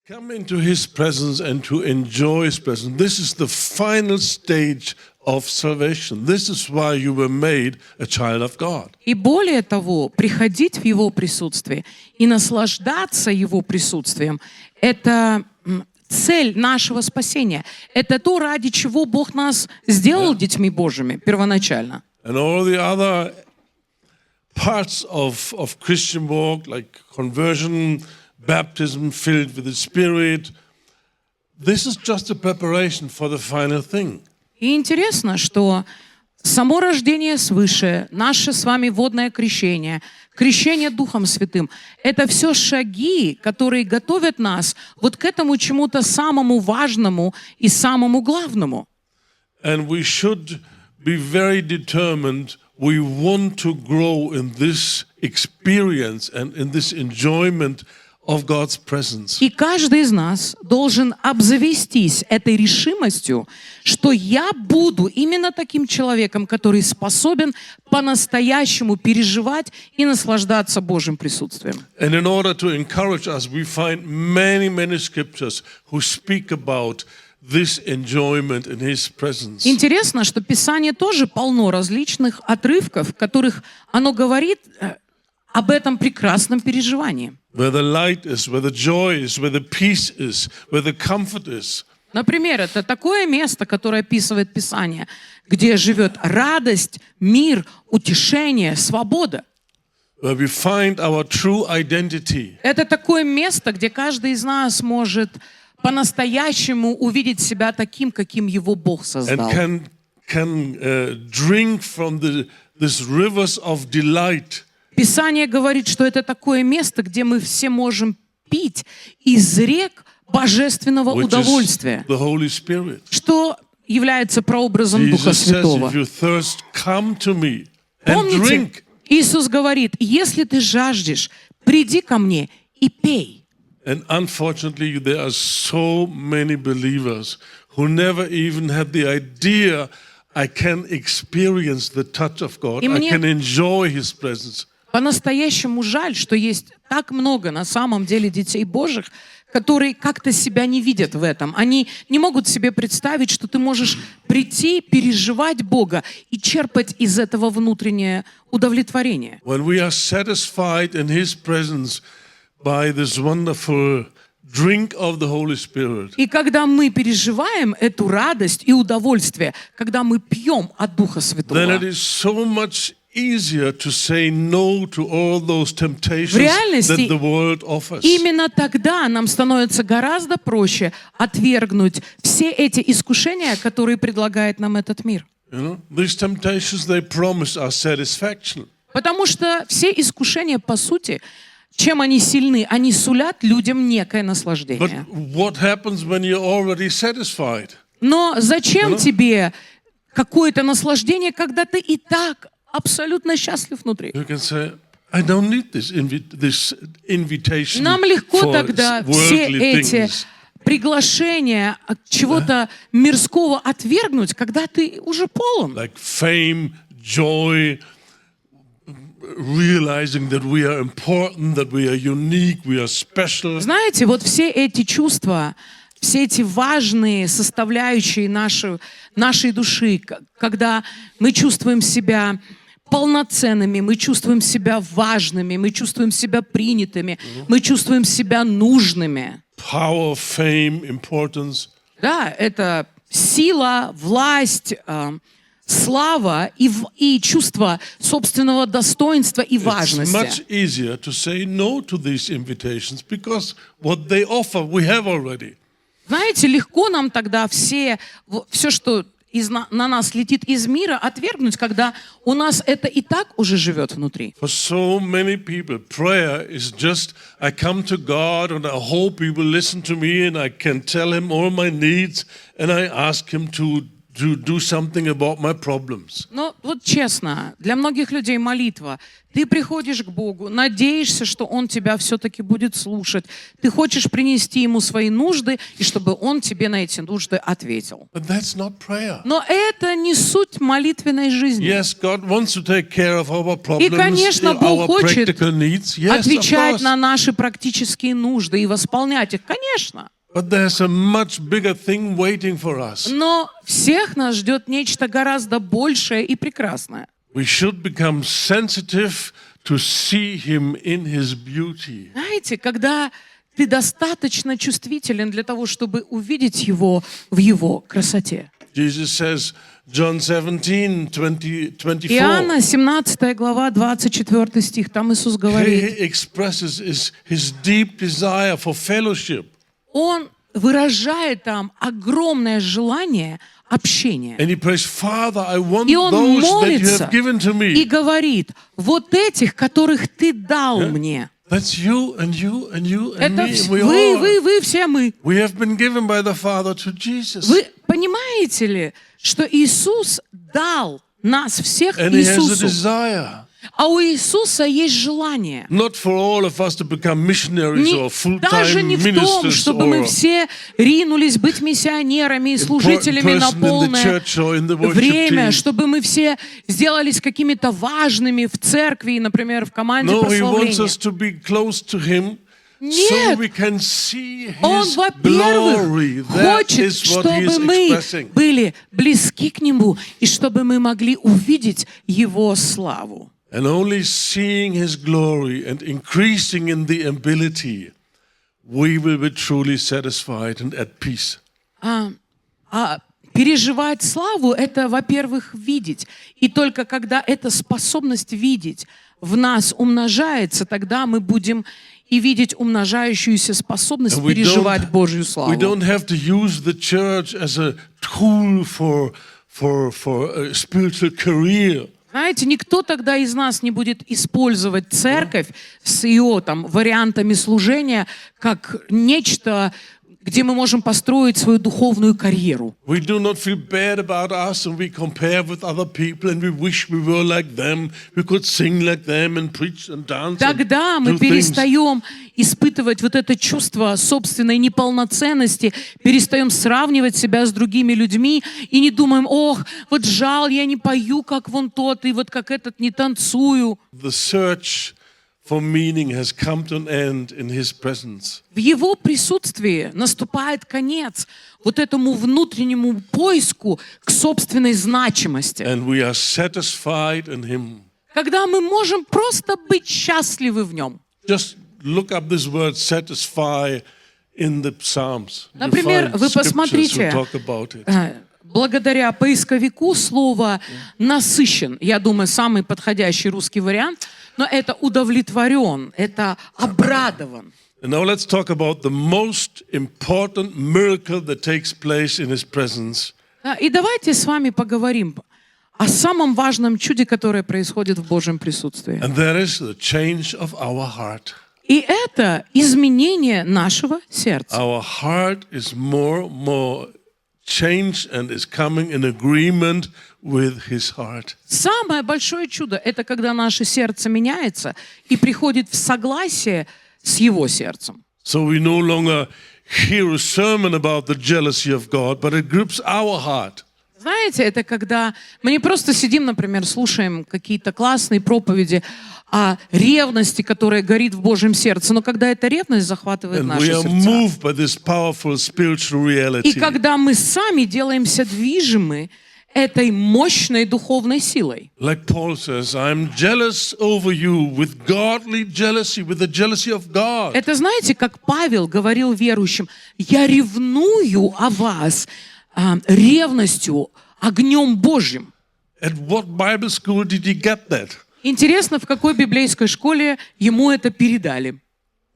Come into His presence and to enjoy His presence. This is the final stage of salvation. This is why you were made a child of God. И более того, приходить в Его присутствие и наслаждаться Его присутствием – это цель нашего спасения. Это то, ради чего Бог нас сделал детьми Божьими первоначально. And all the other parts of Christian walk, like conversion, baptism filled with the Spirit, this is just a preparation for the final thing. И интересно, что само рождение свыше, наше с вами водное крещение, крещение Духом Святым – это все шаги, которые готовят нас вот к этому чему-то самому важному и самому главному. And we should be very determined. We want to grow in this experience and in this enjoyment of God's presence. И каждый из нас должен обзавестись этой решимостью, что я буду именно таким человеком, который способен по-настоящему переживать и наслаждаться Божьим присутствием. And in order to encourage us, we find many scriptures who speak about this enjoyment in His presence. Интересно, что Писание тоже полно различных отрывков, в которых оно говорит об этом прекрасном переживании. Where the light is, where the joy is, where the peace is, where the comfort is. Например, это такое место, которое описывает Писание, где живет радость, мир, утешение, свобода. Where we find our true identity. Это такое место, где каждый из нас может по-настоящему увидеть себя таким, каким его Бог создал. And can drink from these rivers of delight. Писание говорит, что это такое место, где мы все можем пить из рек божественного удовольствия, что является прообразом Духа Святого. Помните, Иисус говорит, если ты жаждешь, приди ко мне и пей. And unfortunately, there are so many believers who never even had the idea, I can experience the touch of God, I can enjoy His presence. По-настоящему жаль, что есть так много на самом деле детей Божьих, которые как-то себя не видят в этом. Они не могут себе представить, что ты можешь прийти, переживать Бога и черпать из этого внутреннее удовлетворение. When we are satisfied in His presence by this wonderful drink of the Holy Spirit. И когда мы переживаем эту радость и удовольствие, когда мы пьем от Духа Святого, then it is so much easier to say no to all those temptations that the world offers. Именно тогда нам становится гораздо проще отвергнуть все эти искушения, которые предлагает нам этот мир. You know, these temptations, they promise us satisfaction. Потому что все искушения, по сути, чем они сильны, они сулят людям некое наслаждение. But what happens when you're already satisfied? Но зачем тебе какое-то наслаждение, когда ты и так абсолютно счастлив внутри? You can say, I don't need this invitation. Нам легко тогда все эти приглашения от чего-то мирского отвергнуть, когда ты уже полон. Like fame, joy, realizing that we are important, that we are unique, we are special. Знаете, вот все эти чувства, все эти важные составляющие нашей души, когда мы чувствуем себя полноценными, мы чувствуем себя важными, мы чувствуем себя принятыми, мы чувствуем себя нужными. Power, fame, importance. Да, это сила, власть, слава и чувство собственного достоинства и важности. It's much easier to say no to these invitations because what they offer we have already. Знаете, легко нам тогда все, что на нас летит из мира, отвергнуть, когда у нас это и так уже живет внутри. For so many people, prayer is just, I come to God and I hope He will listen to me and I can tell Him all my needs and I ask Him to do something about my problems. Но вот честно, для многих людей молитва. Ты приходишь к Богу, надеешься, что Он тебя все-таки будет слушать. Ты хочешь принести Ему свои нужды, и чтобы Он тебе на эти нужды ответил. But that's not prayer. Но это не суть молитвенной жизни. Yes, God wants to take care of our problems, конечно, Бог our хочет practical needs. Yes, of Отвечать course. на наши практические нужды и восполнять их, конечно. But there's a much bigger thing waiting for us. Но всех нас ждет нечто гораздо большее и прекрасное. We should become sensitive to see Him in His beauty. Знаете, когда ты достаточно чувствителен для того, чтобы увидеть Его в Его красоте. Jesus says, John 17, 24. Иоанна, 17 глава, 24 стих, там Иисус говорит, He expresses his deep desire for fellowship. Он выражает там огромное желание общения. And he prays, Father, I want И он those that you молится have given to и me. говорит, вот этих, которых ты дал мне. That's you and you and you and Это me. We вы, все мы. We have been given by the Father to Jesus. Вы понимаете ли, что Иисус дал нас всех And he has a Иисусу, desire. а у Иисуса есть желание. Not for all of us to become missionaries or Даже full-time не в том, ministers чтобы мы or все ринулись быть миссионерами и служителями на person in the полное church or in the worship время, team. чтобы мы все сделались какими-то важными в церкви, например, в команде No, he wants прославления. us to be close to him. So Нет, we can see Он, His во-первых, glory. That хочет, is what He is чтобы мы expressing. были близки к Нему и чтобы мы могли увидеть Его славу. And only seeing His glory and increasing in the ability, we will be truly satisfied and at peace. Переживать славу — это, во-первых, видеть. И только когда эта способность видеть в нас умножается, тогда мы будем и видеть умножающуюся способность And we переживать Божью славу. We don't have to use the church as a tool for a spiritual career. Знаете, никто тогда из нас не будет использовать церковь с ее там вариантами служения как нечто, где мы можем построить свою духовную карьеру. We do not feel bad about us and we compare with other people and we wish we were like them, we could sing like them and preach and dance. Тогда мы and do things. перестаем испытывать вот это чувство собственной неполноценности, перестаем сравнивать себя с другими людьми и не думаем, ох, вот жаль, я не пою, как вон тот, и вот как этот не танцую. The search for meaning has come to an end in His presence. В Его присутствии наступает конец вот этому внутреннему поиску к собственной значимости. And we are satisfied in Him. Когда мы можем просто быть счастливы в Нем. Just look up this word satisfy in the Psalms. You'll Например, find вы scriptures посмотрите, who talk about it. благодаря поисковику слово «насыщен», я думаю, самый подходящий русский вариант, но это удовлетворен, это обрадован. And now let's talk about the most important miracle that takes place in His presence. И давайте с вами поговорим о самом важном чуде, которое происходит в Божьем присутствии. And that is the change of our heart. И это изменение нашего сердца. Our heart is more changed and is coming in agreement with His heart. Самое большое чудо — это когда наше сердце меняется и приходит в согласие с Его сердцем. So we no longer hear a sermon about the jealousy of God, but it grips our heart. Знаете, это когда мы не просто сидим, например, слушаем какие-то классные проповеди о ревности, которая горит в Божьем сердце, но когда эта ревность захватывает And наши we are сердца. moved by this powerful spiritual И reality. когда мы сами делаемся движимы этой мощной духовной силой. Like Paul says, I'm jealous over you with godly jealousy, with the jealousy of God. Это знаете, как Павел говорил верующим, я ревную о вас ревностью, огнем Божьим. At what Bible school did he get that? Интересно, в какой библейской школе ему это передали.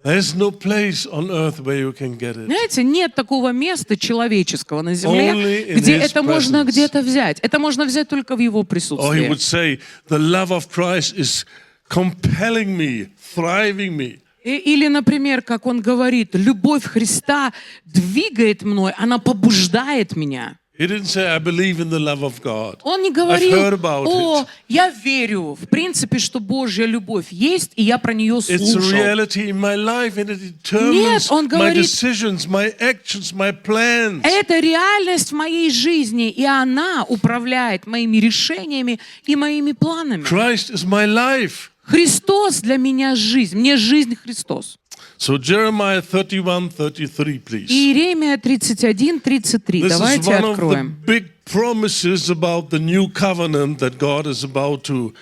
There's no place on earth where you can get it. Знаете, нет такого места человеческого на Only земле, in где His это можно presence. где-то взять. Это можно взять только в Его Or he присутствии. would say, the love of Christ is compelling me, thriving me. Или, например, как он говорит, любовь Христа двигает мной, она побуждает меня. He didn't say, I believe in the love of God. Он не I've говорил, heard about о, it. я верю, в принципе, что Божья любовь есть, и я про нее It's a слушал. reality in my life and it Нет, determines он my говорит, decisions, my actions, my plans. это реальность в моей жизни, и она управляет моими решениями и моими планами. Christ is my life. Христос для меня жизнь, мне жизнь Христос. So Jeremiah 31:33, please. Иеремия 31:33. This Давайте is one of the откроем. big promises about the new covenant that God is about to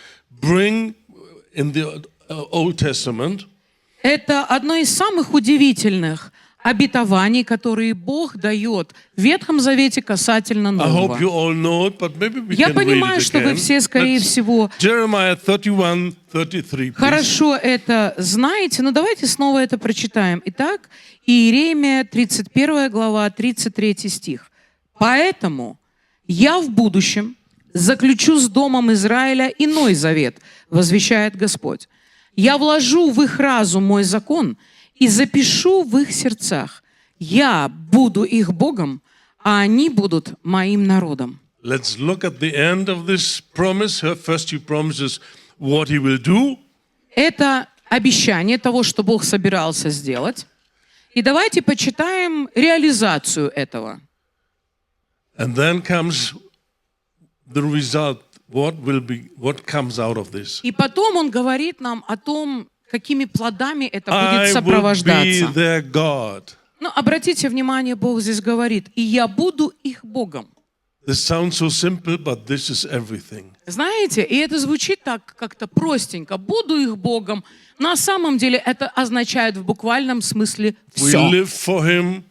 bring in the Old Testament. Это одно из самых удивительных обетований, которые Бог дает в Ветхом Завете касательно I hope Нового. you all know it, but maybe we Я can read понимаю, it что вы again. все, скорее Let's- всего, Jeremiah 31:33, please. хорошо это знаете, но давайте снова это прочитаем. Итак, Иеремия, 31 глава, 33 стих. «Поэтому я в будущем заключу с домом Израиля иной завет, возвещает Господь. Я вложу в их разум мой закон и запишу в их сердцах. Я буду их Богом, а они будут моим народом». Let's look at the end of this promise. First, he promises what he will do. Это обещание того, что Бог собирался сделать. И давайте почитаем реализацию этого. And then comes the result. What comes out of this? И потом он говорит нам о том, какими плодами это I будет will be сопровождаться. their God. Но обратите внимание, Бог здесь говорит, и я буду их Богом. This sounds so simple, but this is everything. Знаете, и это звучит так как-то простенько. Буду их Богом. На самом деле это означает в буквальном смысле We все. live for him.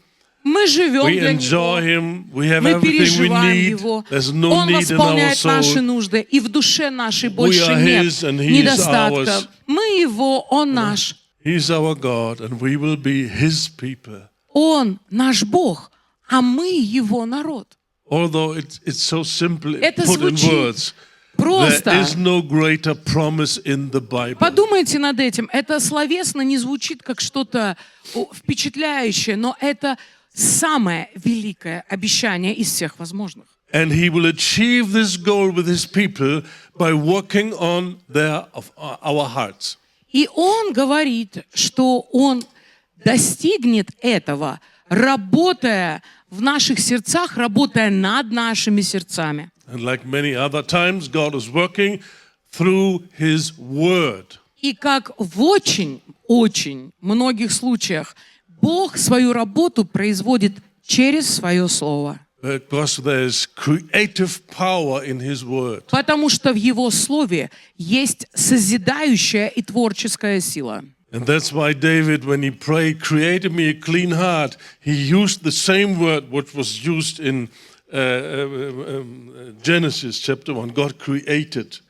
Мы живем We для enjoy Него. him. We have Мы everything we переживаем need. Его. There's no Он need in our восполняет наши soul. нужды, и в душе нашей больше are нет His and He is недостатка. ours. Мы Его, Он наш. He's our God, and we will be His people. Он наш Бог, а мы Его народ. Although it's so simple Это put in звучит words, there просто. is no greater promise in the Bible. Подумайте над этим. Это словесно не звучит как что-то впечатляющее, но это самое великое обещание из всех возможных. And He will achieve this goal with His people by working on our hearts. И Он говорит, что Он достигнет этого, работая в наших сердцах, работая над нашими сердцами. And like many other times, God is working through His Word. И как в очень многих случаях Бог свою работу производит через свое Слово. Because there is creative power in His Word. Потому что в Его Слове есть созидающая и творческая сила. And that's why David, when he prayed, create in me a clean heart, he used the same word which was used in Genesis chapter 1. God created.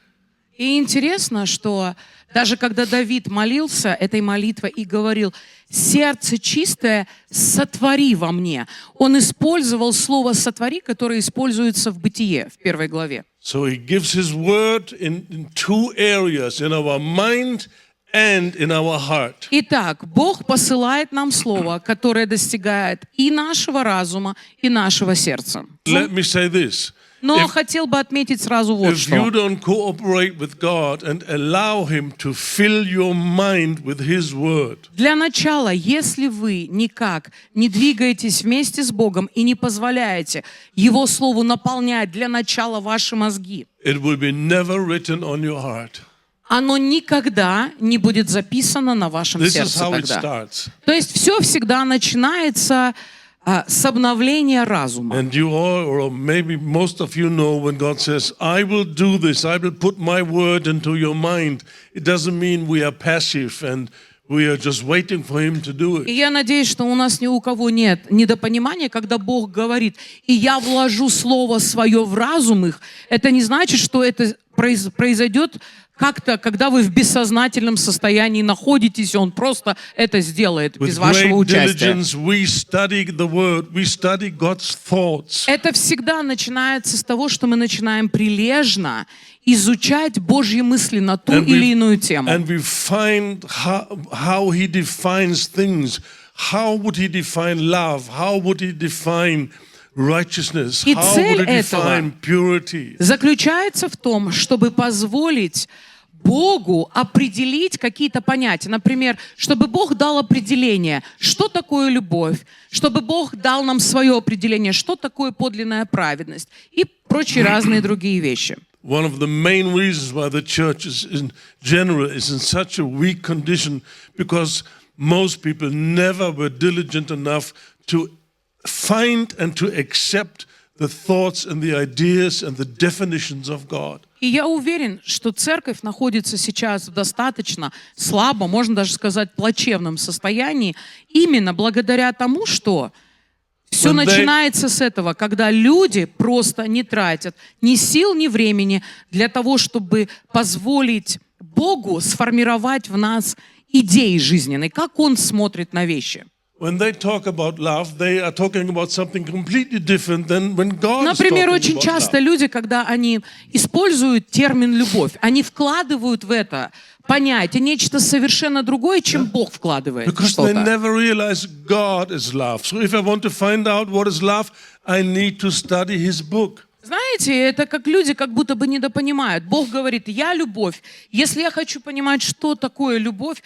И интересно, что даже когда Давид молился этой молитвой и говорил «сердце чистое сотвори во мне», он использовал слово «сотвори», которое используется в Бытие, в 1 главе. So he gives his word in two areas, in our mind and in our heart. Итак, Бог посылает нам слово, которое достигает и нашего разума, и нашего сердца. Let me say this. Но хотел бы отметить сразу вот If you что. don't cooperate with God and allow Him to fill your mind with His word, Для начала, если вы никак не двигаетесь вместе с Богом и не позволяете Его Слову наполнять для начала ваши мозги, it will be never written on your heart. оно никогда не будет записано на вашем This is сердце how it тогда. starts. То есть все всегда начинается с обновления разума. And you all, or maybe most of you know, when God says, I will do this, I will put my word into your mind, it doesn't mean we are passive and we are just waiting for Him to do И it. я надеюсь, что у нас ни у кого нет недопонимания, когда Бог говорит, и я вложу Слово Свое в разум их. Это не значит, что это произойдет как-то, когда вы в бессознательном состоянии находитесь, и Он просто это сделает без With вашего great участия. diligence, we study the Word, we study God's thoughts. Это всегда начинается с того, что мы начинаем прилежно изучать Божьи мысли на ту или иную тему. And we find how He defines things. How would He define love? How would He define righteousness? И How цель would it этого define purity? заключается в том, чтобы позволить Богу определить какие-то понятия. Например, чтобы Бог дал определение, что такое любовь, чтобы Бог дал нам свое определение, что такое подлинная праведность и прочие разные другие вещи. One of the main reasons why the church is in general is in such a weak condition because most people never were diligent enough to find and to accept the thoughts and the ideas and the definitions of God. И я уверен, что церковь находится сейчас в достаточно слабом, можно даже сказать, плачевном состоянии, именно благодаря тому, что все начинается с этого, когда люди просто не тратят ни сил, ни времени для того, чтобы позволить Богу сформировать в нас идеи жизненные, как Он смотрит на вещи. When they talk about love, they are talking about something completely different than when God is Например, talking очень about часто love. люди, когда они используют термин «любовь», они вкладывают в это понятие нечто совершенно другое, чем Бог вкладывает в Because they что-то. never realize God is love. So if I want to find out what is love, I need to study His book. Знаете, это как люди как будто бы недопонимают. Бог говорит, я любовь. Если я хочу понимать, что такое любовь,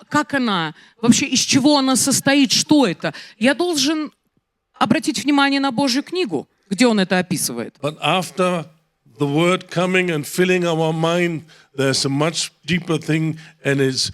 как она, вообще из чего она состоит, что это, я должен обратить внимание на Божью книгу, где Он это описывает. But after the word coming and filling our mind, there's a much deeper thing, and it's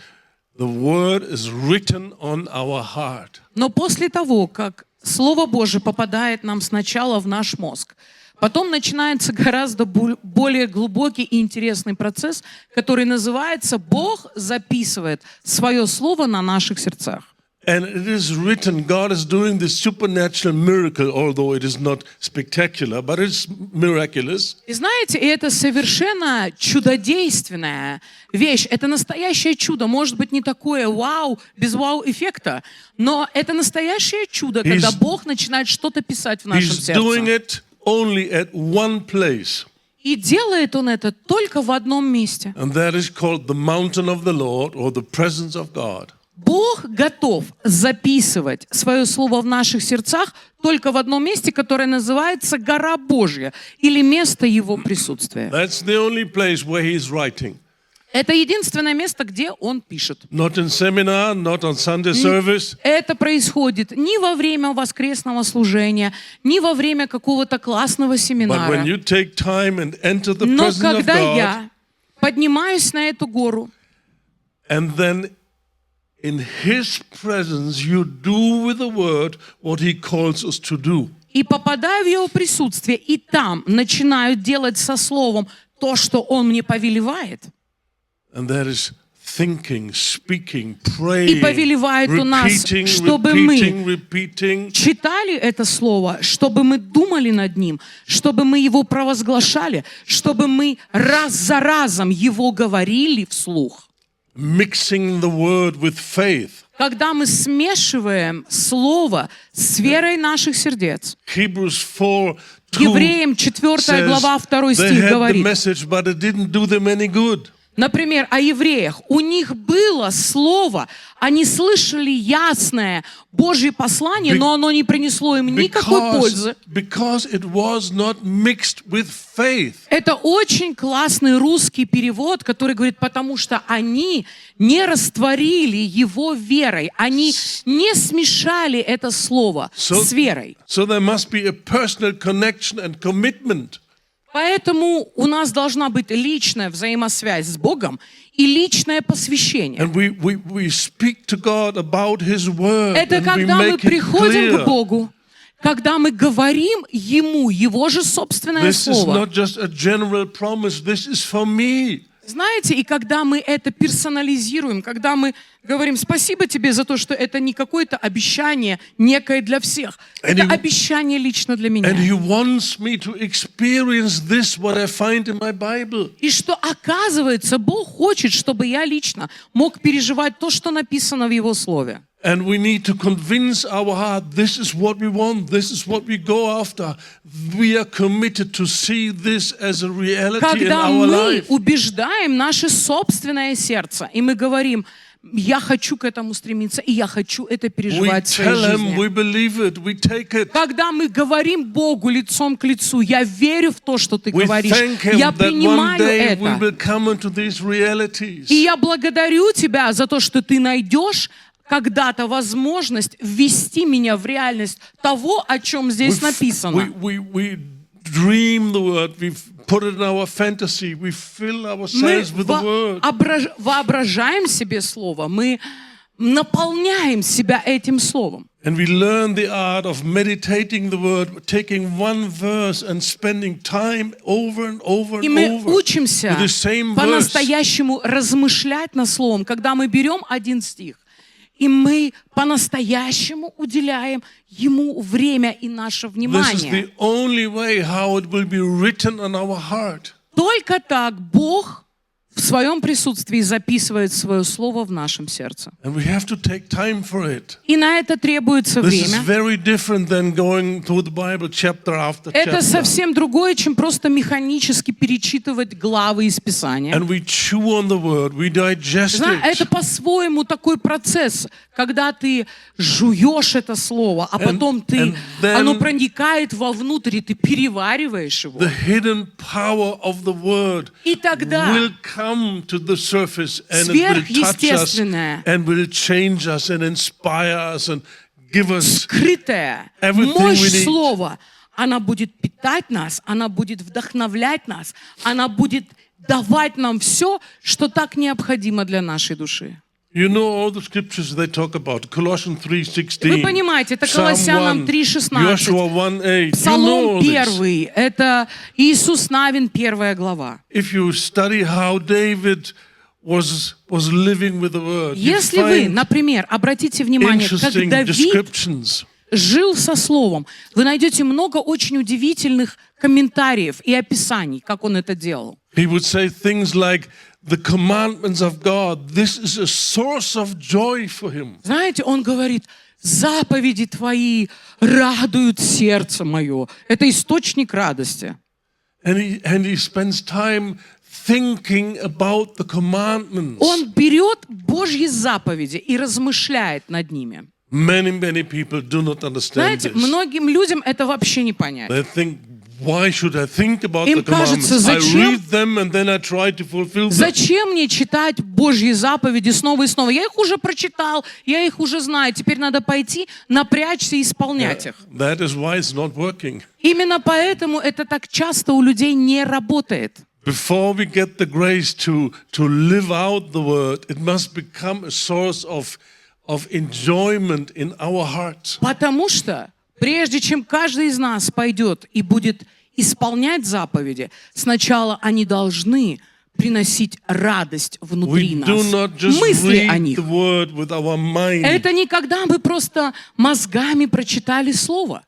the word is written on our heart. Но после того, как Слово Божие попадает нам сначала в наш мозг, потом начинается гораздо более глубокий и интересный процесс, который называется «Бог записывает свое Слово на наших сердцах». And it is written, God is doing this supernatural miracle, although it is not spectacular, but it's miraculous. И знаете, это совершенно чудодейственная вещь. Это настоящее чудо. Может быть, не такое вау, без вау-эффекта, но это настоящее чудо, когда Бог начинает что-то писать в нашем He's doing сердце. it only at one place, И делает Он это только в одном месте. and that is called the mountain of the Lord or the presence of God. Бог готов записывать свое слово в наших сердцах только в одном месте, которое называется гора Божья или место Его присутствия. That's the only place where He's writing. Это единственное место, где Он пишет. Not in seminar, not on Sunday service. Это происходит не во время воскресного служения, не во время какого-то классного But when семинара. you take time and enter the Но presence of когда God, я поднимаюсь на эту гору, and then in His presence you do with the word what He calls us to do. и попадаю в Его присутствие, и там начинаю делать со словом то, что Он мне повелевает, And that is thinking, speaking, и praying, повелевает у нас, repeating, чтобы мы repeating. читали это слово, чтобы мы думали над ним, чтобы мы его провозглашали, чтобы мы раз за разом его говорили вслух. Mixing the word with faith. Когда мы смешиваем слово с верой наших сердец. Hebrews 4:2 Евреям 4 глава 2 they стих had the говорит. message, but it didn't do them any good. Например, о евреях. У них было слово, они слышали ясное Божье послание, но оно не принесло им никакой пользы. Because it was not mixed with faith. Это очень классный русский перевод, который говорит, потому что они не растворили его верой, они не смешали это слово с верой. So there must be a personal connection and commitment. Поэтому у нас должна быть личная взаимосвязь с Богом и личное посвящение. And we speak to God about His word. Это and we когда мы make it приходим clear. к Богу, когда мы говорим Ему Его же собственное This is слово. not just a general promise. This is for me. Знаете, и когда мы это персонализируем, когда мы говорим спасибо тебе за то, что это не какое-то обещание некое для всех, это обещание лично для меня. And He wants me to experience this, what I find in my Bible. И что, оказывается, Бог хочет, чтобы я лично мог переживать то, что написано в Его Слове. And we need to convince our heart, this is what we want, this is what we go after. We are committed to see this as a reality in Когда our мы life. убеждаем наше собственное сердце, и мы говорим, я хочу к этому стремиться, и я хочу это We переживать в своей tell Him жизни. we believe it, we take it. Когда мы говорим Богу лицом к лицу, я верю в то, что Ты We говоришь, thank Him я that one принимаю day we это. will come into these realities. И я благодарю Тебя за то, что Ты найдешь когда-то возможность ввести меня в реальность того, о чем здесь написано. We dream the word, we put it in our fantasy, we fill Мы ourselves with the word. воображаем себе Слово, мы наполняем себя этим Словом. And we learn the art of meditating the word, taking one verse and spending time over and over И and мы over учимся with the same verse. по-настоящему размышлять над Словом, когда мы берем один стих, и мы по-настоящему уделяем ему время и наше This is внимание. the only way how it will be written on our heart. Только так Бог в своем присутствии записывает свое Слово в нашем сердце. And we have to take time for it. И на это требуется This is время. very different than going through the Bible chapter after Это chapter. совсем другое, чем просто механически перечитывать главы из Писания. And we chew on the word, we digest Это it. по-своему такой процесс, когда ты жуешь это слово, а потом and then оно проникает вовнутрь, и ты перевариваешь его. The hidden power of the word И тогда will come to the surface and it will touch us сверхъестественное, and will change us and inspire us and give us скрытая everything мощь we need. слова, она будет питать нас, она будет вдохновлять нас, она будет давать нам все, что так необходимо для нашей души. You know all the scriptures they talk about. Colossians 3:16. Вы понимаете, это Psalm Колоссянам 1, 3:16. Joshua 1:8. You know Псалом all this. 1, это Иисус Навин, 1 глава. If you study how David was living with the word, you Если вы, find например, обратите внимание, как interesting Давид descriptions. жил со Словом, вы найдете много очень удивительных комментариев и описаний, как он это делал. He would say things like, the commandments of God, this is a source of joy for him. Знаете, он говорит, заповеди твои радуют сердце мое. Это источник радости. And he spends time thinking about the commandments. Он берет Божьи заповеди и размышляет над ними. Many people do not understand Знаете, this. многим людям это вообще не понять. They think, why should I think about Им the commandments? кажется, I зачем- read them and then I try to fulfill them. Зачем мне читать Божьи заповеди снова и снова? Я их уже прочитал, я их уже знаю. Теперь надо пойти, напрячься и исполнять их. That is why it's not working. Именно поэтому это так часто у людей не работает. Before we get the grace to live out the word, it must become a source of enjoyment in our hearts. Потому что прежде чем каждый из нас пойдет и будет исполнять заповеди, сначала они должны приносить радость внутри We do нас. not just Мысли о read них. the word with our mind. Это не когда мы просто мозгами прочитали Слово.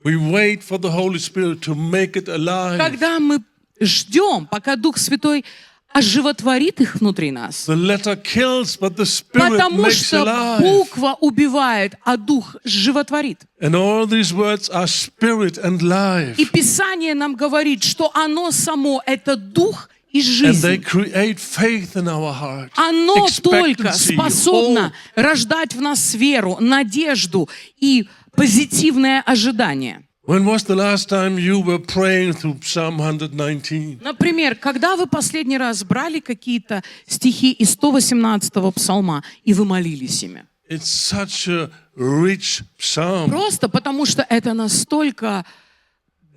We wait for the Holy Spirit to make it alive. Когда мы ждем, пока Дух Святой оживотворит их внутри нас. The letter kills, but the Spirit Потому makes что alive. буква убивает, а Дух животворит. And all these words are spirit and life. И Писание нам говорит, что оно само — это Дух и And they жизнь. create faith in our heart. Оно только Expectancy, способно hope. рождать в нас веру, надежду и позитивное ожидание. When was the last time you were praying through Psalm 119? Например, когда вы последний раз брали какие-то стихи из 118-го псалма, и вы молились ими? It's such a rich psalm. Просто потому, что это настолько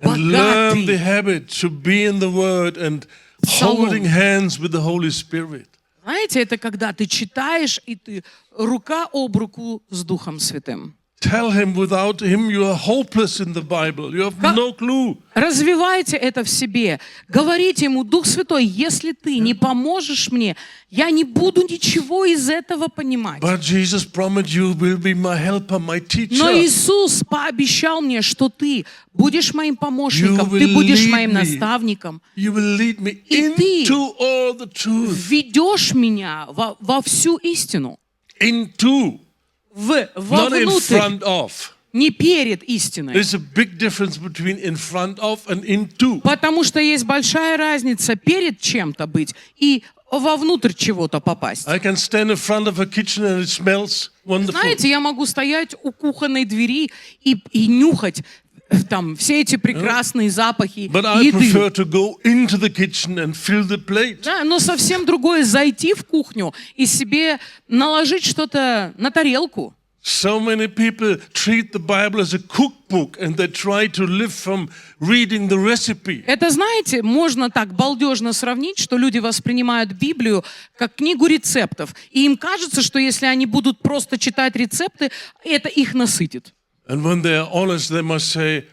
And learn the богатый. habit to be in the Word and Псалом. holding hands with the Holy Spirit. Знаете, это когда ты читаешь, и ты рука об руку с Духом Святым. Tell him without him you are hopeless in the Bible. You have no clue. Развивайте это в себе. Говорите ему, Дух Святой, если ты не поможешь мне, я не буду ничего из этого понимать. But Jesus promised you will be my helper, my teacher. Но Иисус пообещал мне, что ты будешь моим помощником, You ты will будешь lead моим me. наставником, You will lead me И ты into all the truth. ведешь меня во всю истину, Into, not in вовнутрь, front of. не перед истиной. There's a big difference between in front of and into. Потому что есть большая разница перед чем-то быть и вовнутрь чего-то попасть. I can stand in front of a kitchen and it smells wonderful. Знаете, я могу стоять у кухонной двери и нюхать там все эти прекрасные запахи But I еды. prefer to go into the kitchen and fill the plate. Да, но совсем другое зайти в кухню и себе наложить что-то на тарелку. So many people treat the Bible as a cookbook and they try to live from reading the recipe. Это, знаете, можно так балдежно сравнить, что люди воспринимают Библию как книгу рецептов. И им кажется, что если они будут просто читать рецепты, это их насытит. And when they are honest, they must say,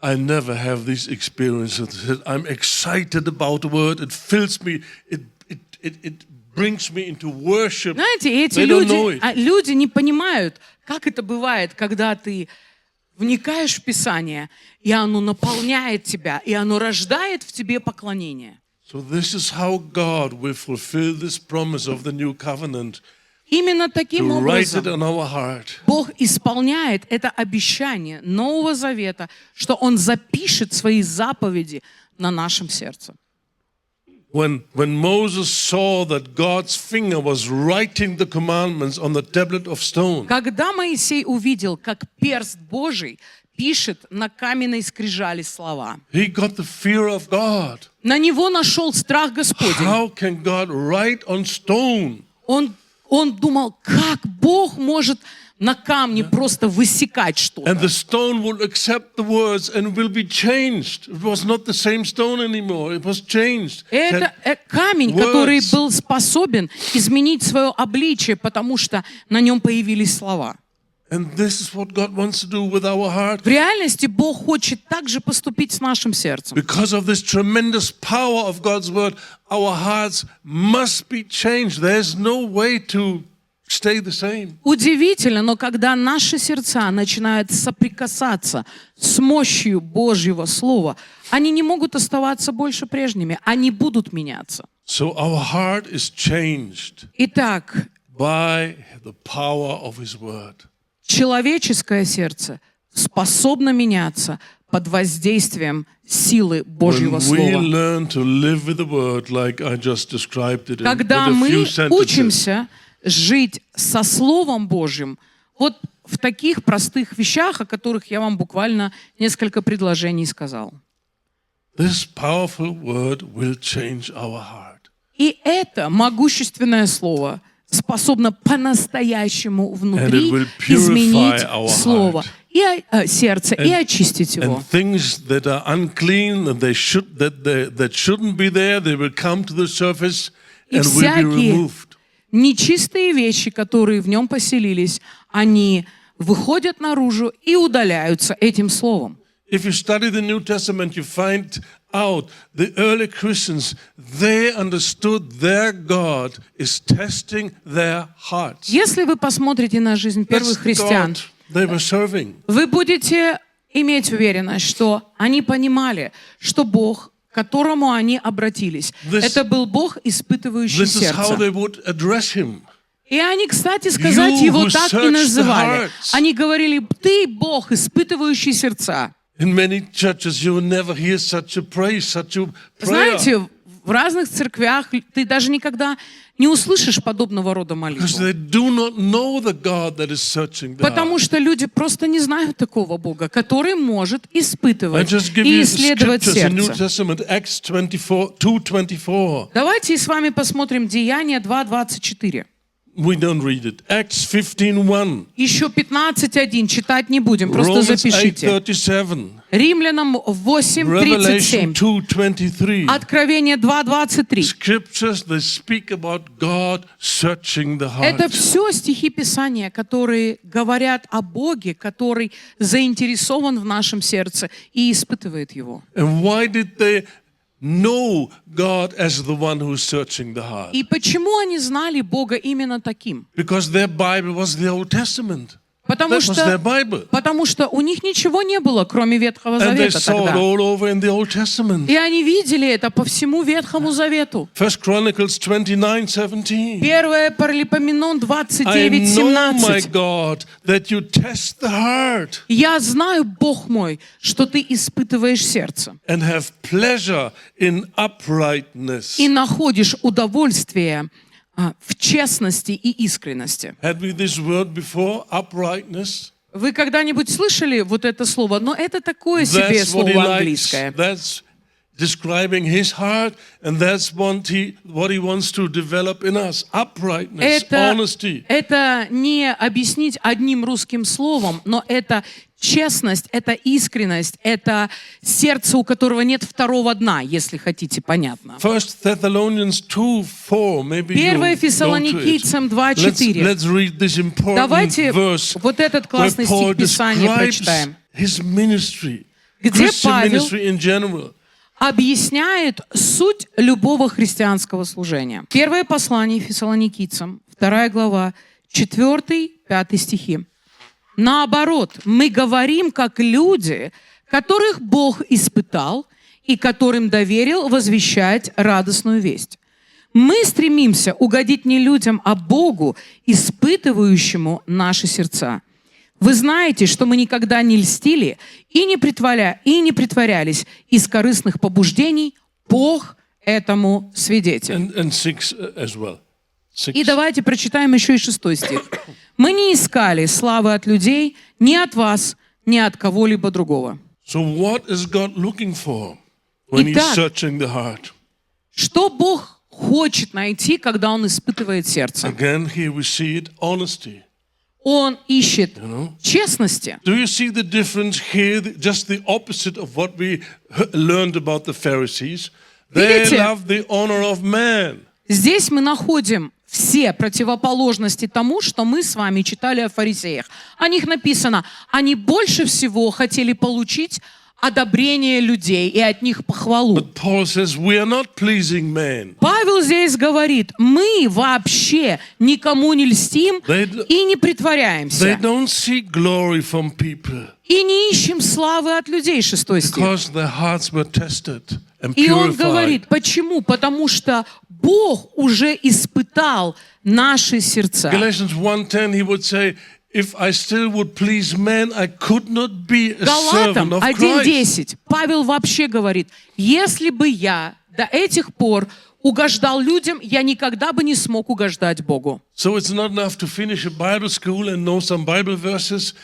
I never have these experiences. I'm excited about the word. It fills me. It brings me into worship. Знаете, эти They don't know it. люди не понимают, как это бывает, когда ты вникаешь в Писание, и оно наполняет тебя, и оно рождает в тебе поклонение. So this is how God will fulfill this promise of the new covenant. Именно таким To write it образом on our heart. Бог исполняет это обещание Нового Завета, что Он запишет свои заповеди на нашем сердце. When Moses saw that God's finger was writing the commandments on the tablet of stone, Когда Моисей увидел, как перст Божий пишет на каменной скрижали слова, he got the fear of God. на него нашел страх Господень. How can God write on stone? Он думал, как Бог может на камне просто высекать And что-то. the stone will accept the words and will be changed. It was not the same stone anymore. It was changed. Это камень, words. который был способен изменить свое обличие, потому что на нем появились слова. And this is what God wants to do with our heart. В реальности Бог хочет также поступить с нашим сердцем. Because of this tremendous power of God's word, our hearts must be changed. There's no way to stay the same. Удивительно, но когда наши сердца начинают соприкасаться с мощью Божьего Слова, они не могут оставаться больше прежними, они будут меняться. So our heart is changed Итак, by the power of His word. человеческое сердце способно меняться под воздействием силы Божьего When we Слова. learn to live with the word like I just described it in Когда with a мы few sentences, учимся жить со Словом Божьим, вот в таких простых вещах, о которых я вам буквально несколько предложений сказал. this powerful word will change our heart. И это могущественное Слово способно по-настоящему внутри And it will purify изменить our Слово и сердце и очистить его. And things that are unclean, that shouldn't be there, they will come to the surface И and will be всякие removed. нечистые вещи, которые в нем поселились, они выходят наружу и удаляются этим Словом. If you study the New Testament, you find out the early Christians, they understood their God is testing their hearts. Если вы посмотрите на жизнь That's первых the христиан, God they were serving. вы будете иметь уверенность, что они понимали, что Бог, к которому они обратились, это был Бог, испытывающий This is how сердце. they would address him. И они, кстати сказать, You его who так и search the называли. hearts. Они говорили: «Ты Бог, испытывающий сердца». In many churches, you will never hear such a praise, such a prayer. Знаете, в разных церквях ты даже никогда не услышишь подобного рода Because молитву. they do not know the God that is searching the Потому heart. что люди просто не знают такого Бога, который может I испытывать just give и you исследовать scriptures in New сердце. Testament, Acts 2:24. Давайте с вами посмотрим Деяния 2:24. We don't read it. Acts 15:1. Еще 15:1 читать не будем, просто Romans запишите. 8:37. Римлянам Revelation 8:37. 2:23. Откровение 2:23. Scriptures that speak about God searching the Это heart. все стихи Писания, которые говорят о Боге, который заинтересован в нашем сердце и испытывает его. And why did they know God as the one who's searching the heart? И почему они знали Бога именно таким? Because their Bible was the Old Testament. Потому That was their что, Bible. потому что у них ничего не было, кроме Ветхого And they Завета saw it тогда. all over in the Old Testament. И они видели это по всему Ветхому Завету. First Chronicles 29:17. 1 Паралипоменон I 29, know, my 17. God, that you test the heart «Я знаю, Бог мой, что ты испытываешь сердце and have pleasure in uprightness. и находишь удовольствие в честности и искренности». Had we this word before? Uprightness? Вы когда-нибудь слышали вот это слово? Но это такое себе That's what he слово likes. английское. That's describing his heart, and that's what he wants to develop in us. Uprightness, honesty. Это не объяснить одним русским словом, но это честность, это искренность, это сердце, у которого нет второго дна, если хотите, понятно. First Thessalonians 2:4. Maybe you 1 go to it. Фессалоникийцам 2:4. Let's read this important Давайте verse вот этот where классный Paul стих Писания describes прочитаем. his ministry, Где Christian Павел ministry in general. объясняет суть любого христианского служения. Первое послание Фессалоникийцам, 2 глава, 4-5 стихи. Наоборот, мы говорим как люди, которых Бог испытал и которым доверил возвещать радостную весть. Мы стремимся угодить не людям, а Богу, испытывающему наши сердца. Вы знаете, что мы никогда не льстили и не притворялись из корыстных побуждений. Бог этому свидетель. And 6 as well. 6. И давайте прочитаем еще и 6 стих. Мы не искали славы от людей, ни от вас, ни от кого-либо другого. So what is God looking for when He's Итак, searching the heart? Что Бог хочет найти, когда Он испытывает сердце? Again, here we see it, honesty. Он ищет честности. Do you see the difference here? Just the opposite of what we learned about the Pharisees. They Видите? love the honor of man. Здесь мы находим все противоположности тому, что мы с вами читали о фарисеях. О них написано, они больше всего хотели получить одобрение людей и от них похвалу. But Paul says we are not pleasing men. Павел здесь говорит, мы вообще никому не льстим и не They притворяемся. don't seek glory from people И не ищем славы от людей, 6 стих. because their hearts were tested and И он purified. говорит, почему? Потому что Бог уже испытал наши сердца. Galatians 1:10, he would say, if I still would please men, I could not be a Галатам servant of Christ. 1:10 Павел вообще говорит, если бы я до этих пор угождал людям, я никогда бы не смог угождать Богу. So it's not enough to finish a Bible school and know some Bible verses,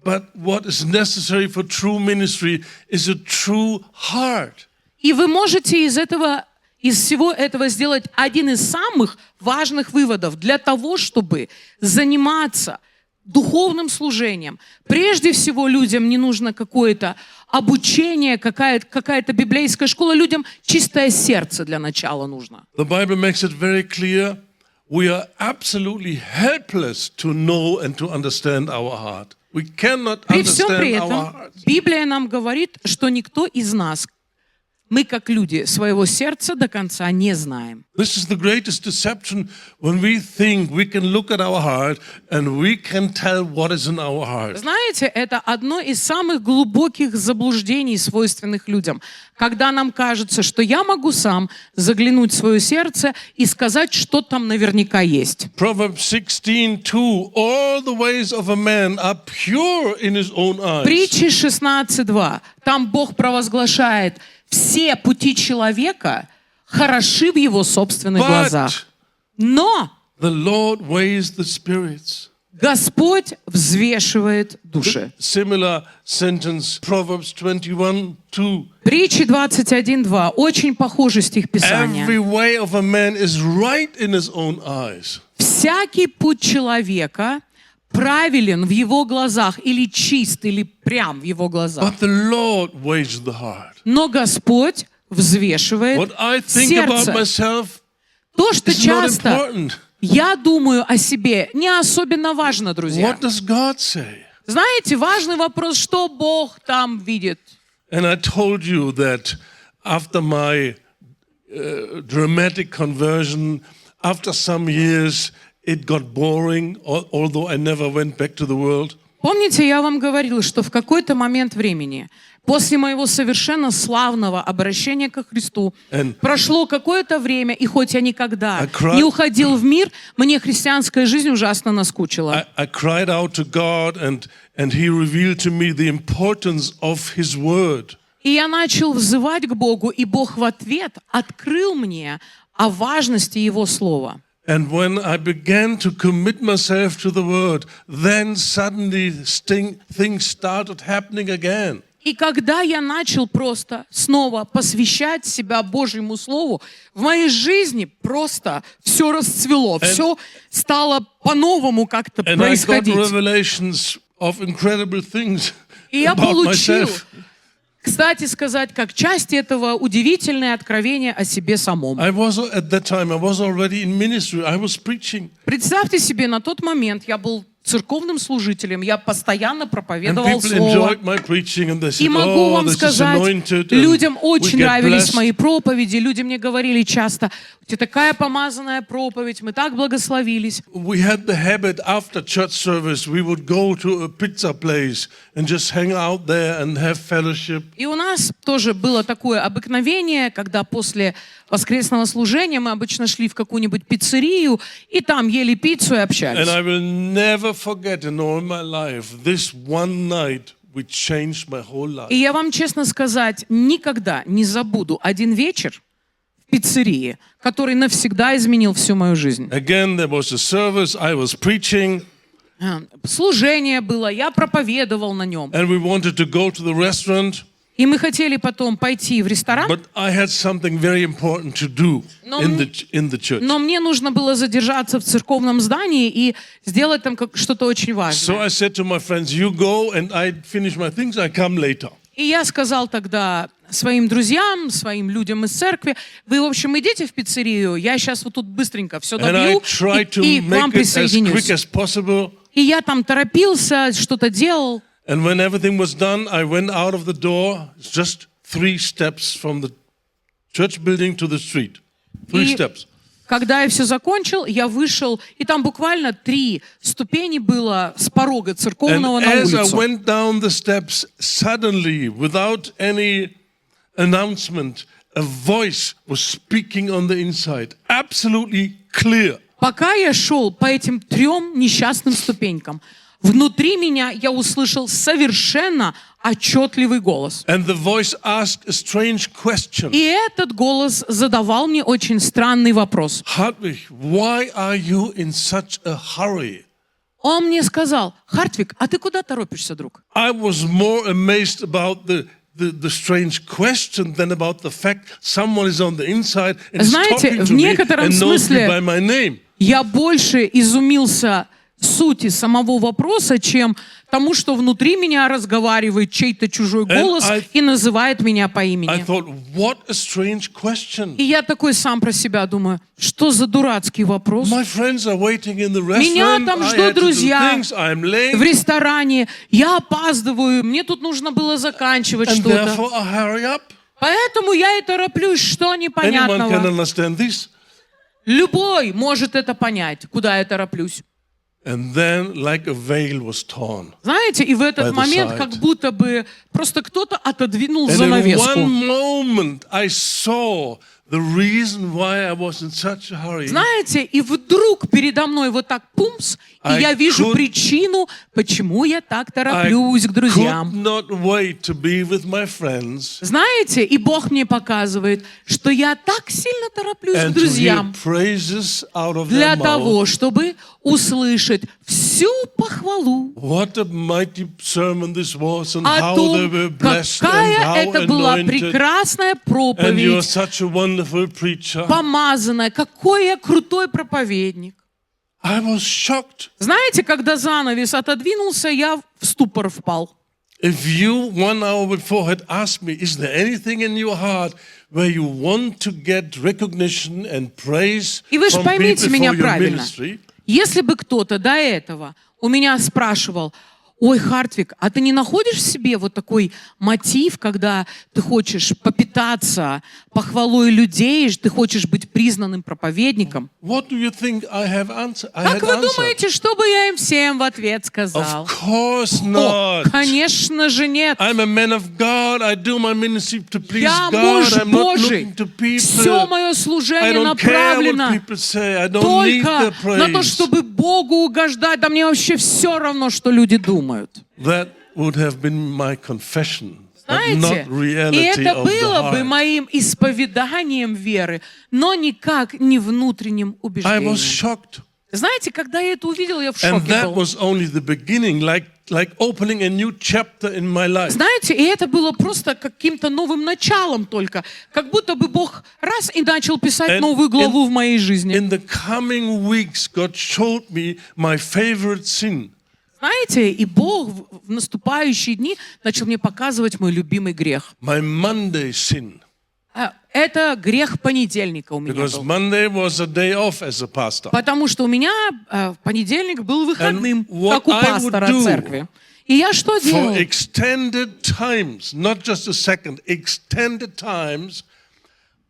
but what is necessary for true ministry is a true heart. И вы можете из всего этого сделать один из самых важных выводов для того, чтобы заниматься духовным служением. Прежде всего, людям не нужно какое-то обучение, какая-то библейская школа. Людям чистое сердце для начала нужно. The Bible makes it very clear we are absolutely helpless to know and to understand our heart. We cannot При всем при understand our этом hearts. Библия нам говорит, что никто из нас, мы как люди, своего сердца до конца не знаем. This is the greatest deception when we think we can look at our heart and we can tell what is in our heart. Знаете, это одно из самых глубоких заблуждений, свойственных людям. Когда нам кажется, что я могу сам заглянуть в свое сердце и сказать, что там наверняка есть. Proverbs 16:2, all the ways of a man are pure in his own eyes. Притчи 16:2. Там Бог провозглашает, все пути человека хороши в его собственных глазах. Но The Lord weighs the spirits. Господь взвешивает души. Similar sentence, Proverbs 21:2. Притчи 21:2. Очень похожий стих Писания. Every way of a man is right in his own eyes. Всякий путь человека правилен в его глазах, или чист, или прям в его глазах. But the Lord weighs the heart. Но Господь взвешивает What I think about сердце. myself То, что is not часто important. я думаю о себе, не особенно важно, друзья. What does God say? Знаете, важный вопрос, что Бог там видит. And I told you that after my dramatic conversion, after some years, it got boring, although I never went back to the world. Помните, я вам говорила, что в какой-то момент времени, после моего совершенно славного обращения ко Христу, And- прошло какое-то время, и хоть я никогда I cried- не уходил в мир, мне христианская жизнь ужасно наскучила. I cried out to God, and He revealed to me the importance of His Word. И я начал взывать к Богу, и Бог в ответ открыл мне о важности Его Слова. And when I began to commit myself to the Word, then suddenly things started happening again. И когда я начал просто снова посвящать себя Божьему Слову, в моей жизни просто все расцвело, все стало по-новому как-то And I got происходить. revelations of incredible things И я about получил, myself. кстати сказать, как часть этого удивительное откровение о себе самом. At that time, I was already in ministry. I was preaching. Представьте себе, на тот момент я был церковным служителем, я постоянно And проповедовал people Слово. enjoyed my preaching, and they И said, могу oh, вам this is сказать, anointed. and людям we очень get нравились blessed. мои проповеди, люди мне говорили часто, у тебя такая помазанная проповедь, мы так благословились. We had the habit after church service, we would go to a pizza place and just hang out there and have fellowship. И у нас тоже было такое обыкновение, когда после воскресного служения мы обычно шли в какую-нибудь пиццерию, и там ели пиццу и общались. And I will never forget in all my life, this one night which changed my whole life. И я вам честно сказать, никогда не забуду один вечер в пиццерии, который навсегда изменил всю мою жизнь. Again, there was a service, I was preaching, Служение было, я проповедовал на нем. and we wanted to go to the restaurant, И мы хотели потом пойти в ресторан, but I had something very important to do in the church. но мне нужно было задержаться в церковном здании и сделать там что-то очень So важное. I said to my friends, you go and I finish my things, I come later. И я сказал тогда своим друзьям, своим людям из церкви, вы, в общем, идите в пиццерию, я сейчас вот тут быстренько все And I добью tried to и к вам make it as quick присоединюсь. as possible. И я там торопился, что-то делал. And when everything was done, I went out of the door, just 3 steps from the church building to the street. 3 И steps. когда я все закончил, я вышел, и там буквально 3 ступени было с порога And церковного на as I улицу. went down the steps, suddenly, without any announcement, a voice was speaking on the inside, absolutely clear. Пока я шел по этим 3 несчастным ступенькам, внутри меня я услышал совершенно отчетливый голос. And the voice asked a strange question. И этот голос задавал мне очень странный вопрос. Hartwig, why are you in such a hurry? Он мне сказал: Хартвиг, а ты куда торопишься, друг? I was more amazed about the strange question than about the fact someone is on the inside and is Знаете, talking в to me некотором and knows me смысле by my name. Я больше изумился сути самого вопроса, чем тому, что внутри меня разговаривает чей-то чужой голос и называет меня по I имени. thought, what a strange question. И я такой сам про себя думаю, что за дурацкий вопрос? My friends are waiting in the Меня restaurant. там I ждут had to do друзья things. I'm late. в ресторане, я опаздываю, мне тут нужно было заканчивать And что-то. therefore I hurry up. Поэтому я и тороплюсь, что Anyone can непонятного. understand this? Любой может это понять, куда я тороплюсь. And then like a veil was torn. Знаете, и в By этот the момент side. как будто бы просто кто-то отодвинул And in занавеску. one moment I saw the reason why I was in such a hurry. Знаете, и вдруг передо мной вот так пумс, и I я вижу could- причину, почему я так I тороплюсь к could друзьям. not wait to be with my friends Знаете, и Бог мне показывает, что я так сильно тороплюсь к and to hear друзьям praises out of для their mouth. того, чтобы услышать всю похвалу What a mighty sermon this was, and о how they том, were blessed, and какая how это была anointed. прекрасная And you're проповедь, such a wonderful preacher. помазанная, какой я крутой проповедник. I was shocked. Знаете, когда занавес отодвинулся, я в ступор впал. If you 1 hour before had asked me, is there anything in your heart where you want to get recognition and praise И вы же from поймите people меня for your правильно. ministry? Если бы кто-то до этого у меня спрашивал: ой, Хартвиг, а ты не находишь в себе вот такой мотив, когда ты хочешь питаться похвалой людей, ты хочешь быть признанным проповедником. What do you think I have answered? I Как had вы answered. думаете, что бы я им всем в ответ сказал? Of course О, not. конечно же нет. I'm a man of God. I do my ministry to please Я God. муж I'm not Божий. looking to people. Все мое I служение don't care what направлено people say. I don't need только their на то, praise. чтобы Богу угождать. Да мне вообще все равно, что люди думают. That would have been my confession, but Знаете, not и reality это of the было бы heart. моим исповеданием веры, но никак не внутренним I was убеждением. shocked. Знаете, когда я это увидел, я в And шоке that был. was only the beginning, like opening a new chapter in my life. Знаете, и это было просто каким-то новым началом только. Как будто бы Бог раз и начал писать And новую главу в моей жизни. In the coming weeks, God showed me my favorite sin. Знаете, и Бог в наступающие дни начал мне показывать мой любимый грех. My Monday sin. Это грех понедельника у меня Because был. Monday was a day off as a pastor. Потому что у меня понедельник был выходным, And what как у I would пастора do церкви. И я что For делал? extended times, not just a second, extended times,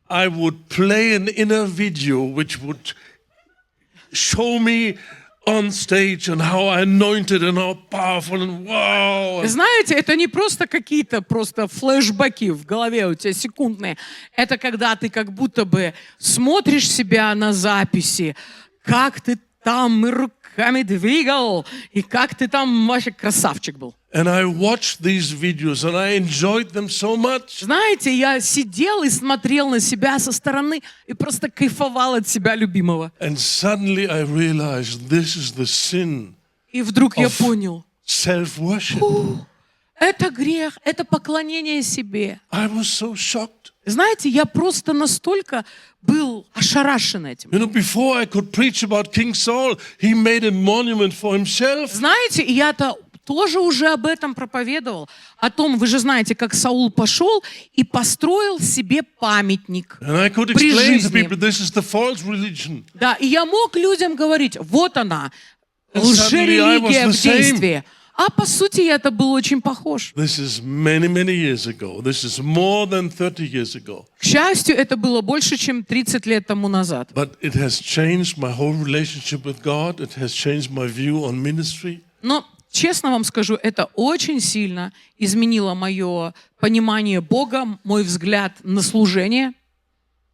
I would play an inner video which would show me on stage and how anointed and how powerful and wow. Знаете, это не просто какие-то просто флешбеки в голове у тебя секундные. Это когда ты как будто бы смотришь себя на записи, как ты там и руками двигал, и как ты там вообще красавчик был. And I watched these videos and I enjoyed them so much. Знаете, я сидел и смотрел на себя со стороны и просто кайфовал от себя любимого. And suddenly I realized this is the sin, И вдруг я Of- понял, self-worship. это грех, это поклонение себе. I was so shocked. Знаете, я просто настолько был ошарашен этим. You know, before I could preach about King Saul, he made a monument for himself. Знаете, и я-то тоже уже об этом проповедовал. О том, вы же знаете, как Саул пошел и построил себе памятник And I could при explain to жизни. people this is the false religion. Да, и я мог людям говорить, вот она, And suddenly I was лжерелигия the в same. действии. А по сути я-то был очень похож. This is many, many years ago. This is more than 30 years ago. К счастью, это было больше, чем 30 лет тому назад. But it has changed my whole relationship with God. It has changed my view on ministry. Но, честно вам скажу, это очень сильно изменило мое понимание Бога, мой взгляд на служение.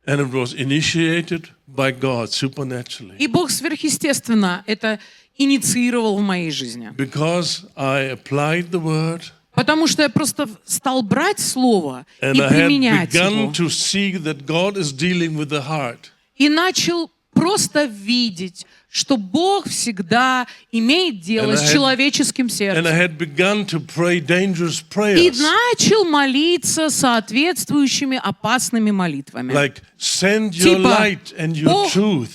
And it was initiated by God supernaturally. И Бог сверхъестественно это инициировал в моей жизни. Because I applied the word Потому что я просто стал брать Слово and и I had применять begun его. to see that God is dealing with the heart. И начал просто видеть, что Бог всегда имеет дело And I с had- человеческим And I сердцем. had begun to pray dangerous И prayers. начал молиться соответствующими опасными молитвами. Like, send your Типа, light and your truth.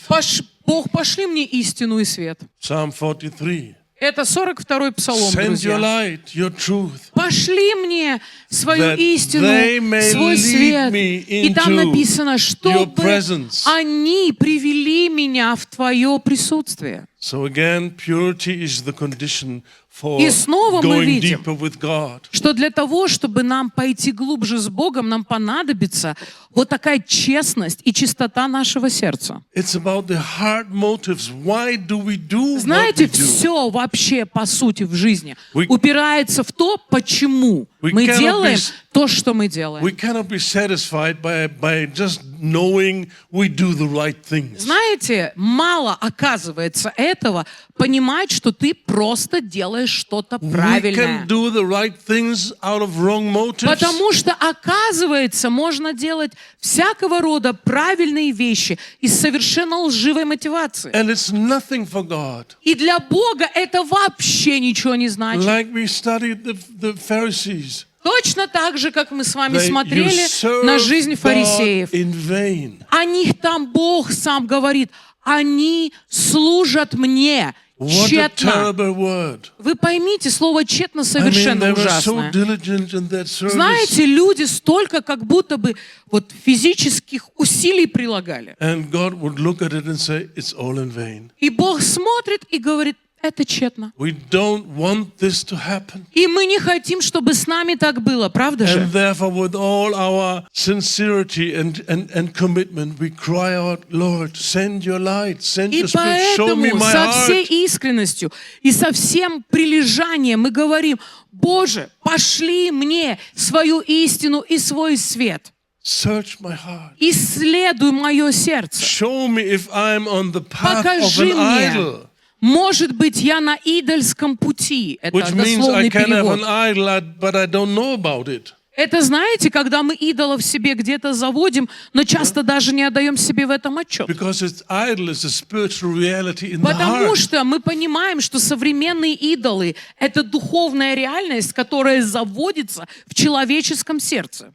Бог, пошли мне истину и свет. Psalm 43. Это 42-й псалом, Send your друзья. light, your truth. Пошли мне свою That истину, they may свой lead свет. me И там into написано, чтобы your presence. они привели меня в Твое присутствие. So again, purity is the condition for И снова мы going видим, deeper with God. что для того, чтобы нам пойти глубже с Богом, нам понадобится вот такая честность и чистота нашего сердца. It's about the heart motives. Why do we do Знаете, what we do? все вообще, по сути, в жизни We- упирается в то, почему We мы cannot делаем be- то, что мы делаем. We cannot be satisfied by just knowing we do the right things. Знаете, мало оказывается этого, понимать, что ты просто делаешь что-то We правильное. can do the right things out of wrong motives. Потому что, оказывается, можно делать всякого рода правильные вещи из совершенно лживой мотивации. And it's nothing for God. И для Бога это вообще ничего не значит. Like we studied the Pharisees. Точно так же, как мы с вами They смотрели usurped на жизнь God фарисеев. in vain. О них там Бог сам говорит, они служат мне What a тщетно. terrible word. Вы поймите, слово «тщетно» I mean, совершенно they were so ужасное. diligent in that service. Знаете, люди столько как будто бы вот физических усилий прилагали. And God would look at it and say, it's all in vain. И Бог смотрит и говорит, это тщетно. We don't want this to happen. И мы не хотим, чтобы с нами так было, правда же? And therefore, with all our sincerity and commitment, we cry out, Lord, send your light, send И your spirit, show me поэтому my со всей heart. искренностью и со всем прилежанием мы говорим: Боже, пошли мне свою истину и свой свет. Search my heart. Исследуй мое сердце. Show me if I'm on the path of Покажи an мне. idol. Может быть, я на идольском пути. Это Which means I дословный can have an перевод. idol, but I don't know about it. Это, знаете, когда мы идолов себе где-то заводим, но часто даже не отдаем себе в этом отчет. Because its idol is a spiritual reality in the Потому heart. что мы понимаем, что современные идолы — это духовная реальность, которая заводится в человеческом сердце.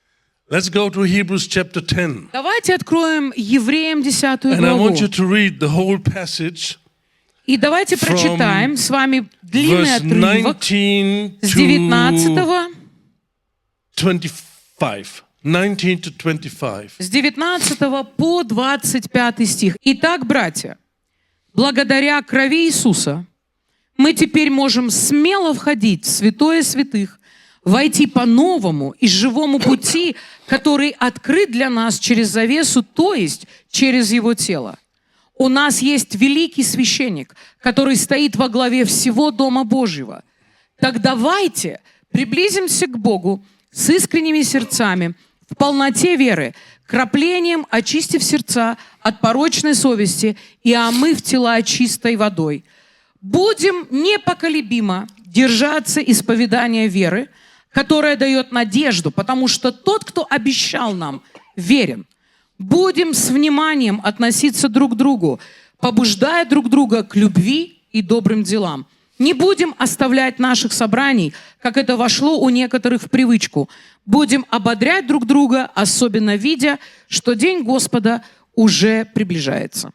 Let's go to Hebrews chapter 10. Давайте откроем Евреям 10 And I главу. want you to read the whole passage, И давайте from прочитаем с вами длинный verse отрывок 19 с to 19 25. 19 to 25. с 19 по 25 стих. Итак, братья, благодаря крови Иисуса мы теперь можем смело входить в святое святых, войти по новому и живому пути, который открыт для нас через завесу, то есть через Его тело. У нас есть великий священник, который стоит во главе всего Дома Божьего. Так давайте приблизимся к Богу с искренними сердцами, в полноте веры, краплением очистив сердца от порочной совести и омыв тела чистой водой. Будем непоколебимо держаться исповедания веры, которая дает надежду, потому что тот, кто обещал нам, верен. Будем с вниманием относиться друг к другу, побуждая друг друга к любви и добрым делам. Не будем оставлять наших собраний, как это вошло у некоторых в привычку. Будем ободрять друг друга, особенно видя, что день Господа уже приближается.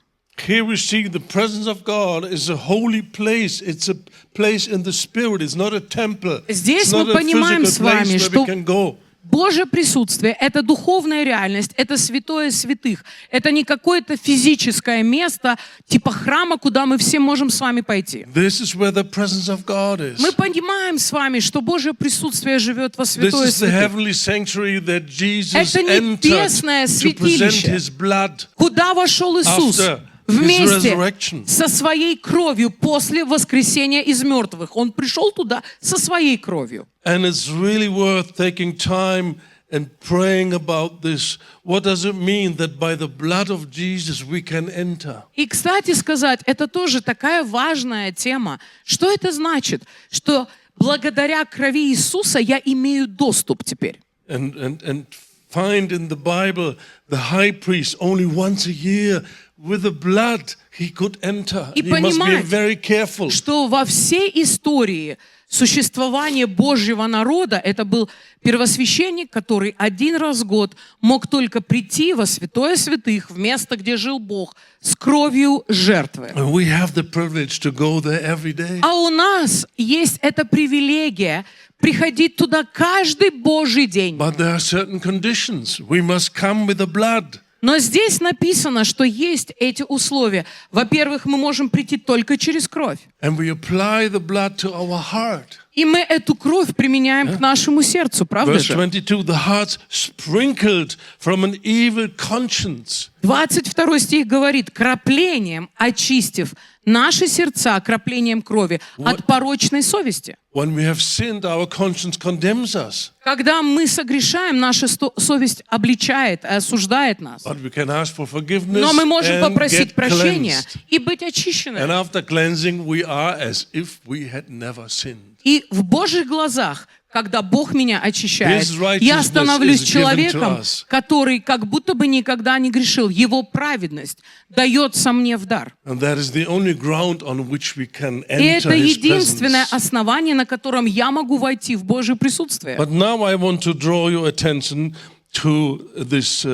Here we see the presence of God is a holy place. It's a place in the spirit. It's not a temple. Здесь It's not мы a понимаем physical с вами, place where что we can go. Божье присутствие — это духовная реальность, это святое святых. Это не какое-то физическое место, типа храма, куда мы все можем с вами пойти. This is where the presence of God is. Мы понимаем с вами, что Божье присутствие живет во This святое is the святых. heavenly sanctuary that Jesus Это небесное entered to present святилище, his blood куда вошел Иисус after his вместе resurrection. со своей кровью после воскресения из мертвых. Он пришел туда со своей кровью. And it's really worth taking time and praying about this. What does it mean that by the blood of Jesus we can enter? И, кстати сказать, это тоже такая важная тема. Что это значит? Что благодаря крови Иисуса я имею доступ теперь. And find in the Bible the high priest only once a year with the blood he could enter. И He must be понимать, very careful. что во всей истории существования Божьего народа это был первосвященник, который один раз в год мог только прийти во святое святых, в место, где жил Бог, с кровью жертвы. And we have the privilege to go there every day. А у нас есть эта привилегия приходить туда каждый Божий день. But there are certain conditions. We must come with the blood. Но здесь написано, что есть эти условия. Во-первых, мы можем прийти только через кровь. And we apply the blood to our heart. И мы эту кровь применяем к нашему сердцу, правда Verse же? 22, the heart's sprinkled from an evil conscience. 22 стих говорит: краплением очистив наши сердца, краплением крови от порочной совести. When we have sinned, our conscience condemns us. Когда мы согрешаем, наша совесть обличает и осуждает нас. But we can ask for forgiveness Но мы можем and попросить get прощения cleansed. и быть And очищенными. after cleansing, we are as if we had never sinned. И в Божьих глазах, когда Бог меня очищает, His righteousness я становлюсь is given to человеком, us. который как будто бы никогда не грешил. Его праведность дается мне в дар. And that is the only ground on which we can И enter это His единственное presence. основание, на котором я могу войти в Божье присутствие. But now I want to draw your attention to this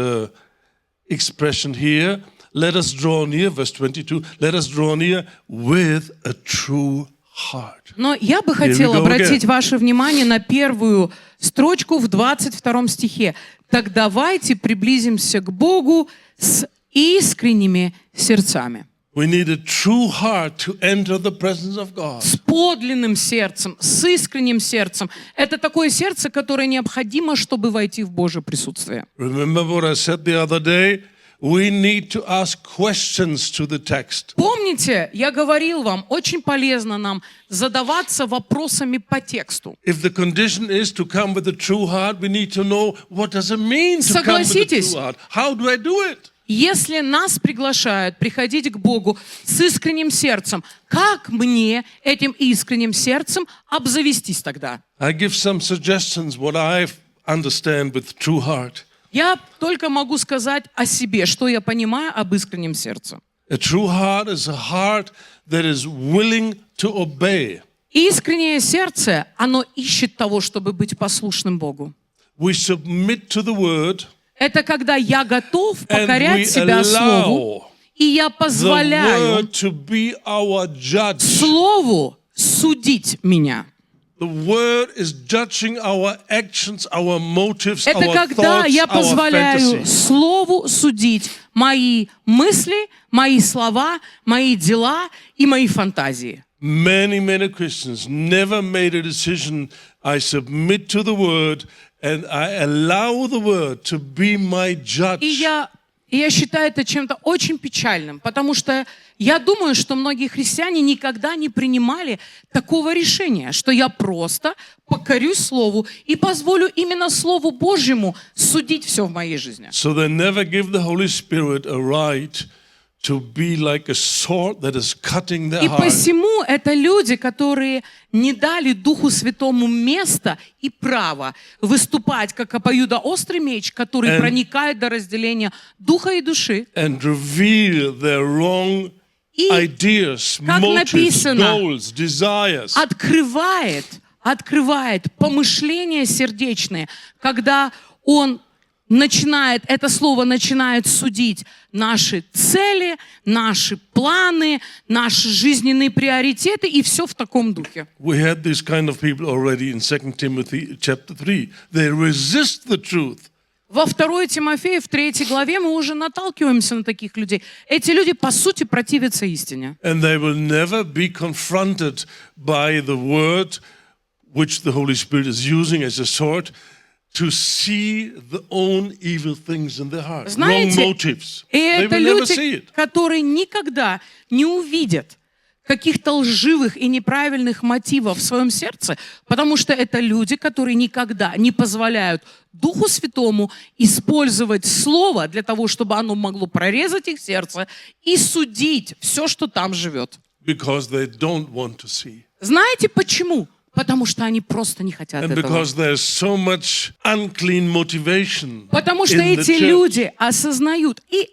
expression here. Let us draw near, verse 22, let us draw near with a true heart. Но я бы we хотела go обратить again. ваше внимание на первую строчку в 22 стихе. Так давайте приблизимся к Богу с искренними сердцами. We need a true heart to enter the presence of God. с подлинным сердцем, с искренним сердцем. Это такое сердце, которое необходимо, чтобы войти в Божье присутствие. Remember what I said the other day? We need to ask questions to the text. Помните, я говорил вам, очень полезно нам задаваться вопросами по тексту. If the condition is to come with a true heart, we need to know what does it mean to come with a Согласитесь? true heart. How do I do it? Если нас приглашают приходить к Богу с искренним сердцем, как мне этим искренним сердцем обзавестись тогда? I give some suggestions what I understand with true heart. Я только могу сказать о себе, что я понимаю об искреннем сердце. A true heart is a heart that is willing to obey. Искреннее сердце, оно ищет того, чтобы быть послушным Богу. We submit to the word Это когда я готов and we покорять себя Слову, allow и я the позволяю word to be our judge. Слову судить меня. The word is judging our actions, our motives, Это our когда thoughts, я our позволяю fantasies. Слову судить мои мысли, мои слова, мои дела и мои фантазии. Many Christians never made a decision. I submit to the word and I allow the word to be my judge. И я считаю это чем-то очень печальным, потому что я думаю, что многие христиане никогда не принимали такого решения, что я просто покорюсь Слову и позволю именно Слову Божьему судить все в моей жизни. So they never give the Holy Spirit a right to be like a sword that is cutting their И heart. посему это люди, которые не дали Духу Святому места и право выступать как обоюдоострый меч, который проникает до разделения духа и души. And reveal their wrong И, ideas, как motives, написано, goals, desires. открывает помышления сердечные, когда он это слово начинает судить наши цели, наши планы, наши жизненные приоритеты и все в таком духе. We had these kind of people already in 2 Timothy chapter 3. They resist the truth. Во 2 Тимофея, в 3 главе мы уже наталкиваемся на таких людей. Эти люди, по сути, противятся истине. And they will never be confronted by the word which the Holy Spirit is using as a sword to see the own evil things in their heart. Wrong Знаете, motives. и They это will never люди, see it. которые никогда не увидят каких-то лживых и неправильных мотивов в своем сердце, потому что это люди, которые никогда не позволяют Духу Святому использовать Слово для того, чтобы оно могло прорезать их сердце и судить все, что там живет. Because they don't want to see. Знаете почему? Потому что они просто не хотят And этого. because there's so much unclean motivation Потому что in the эти church. люди осознают. И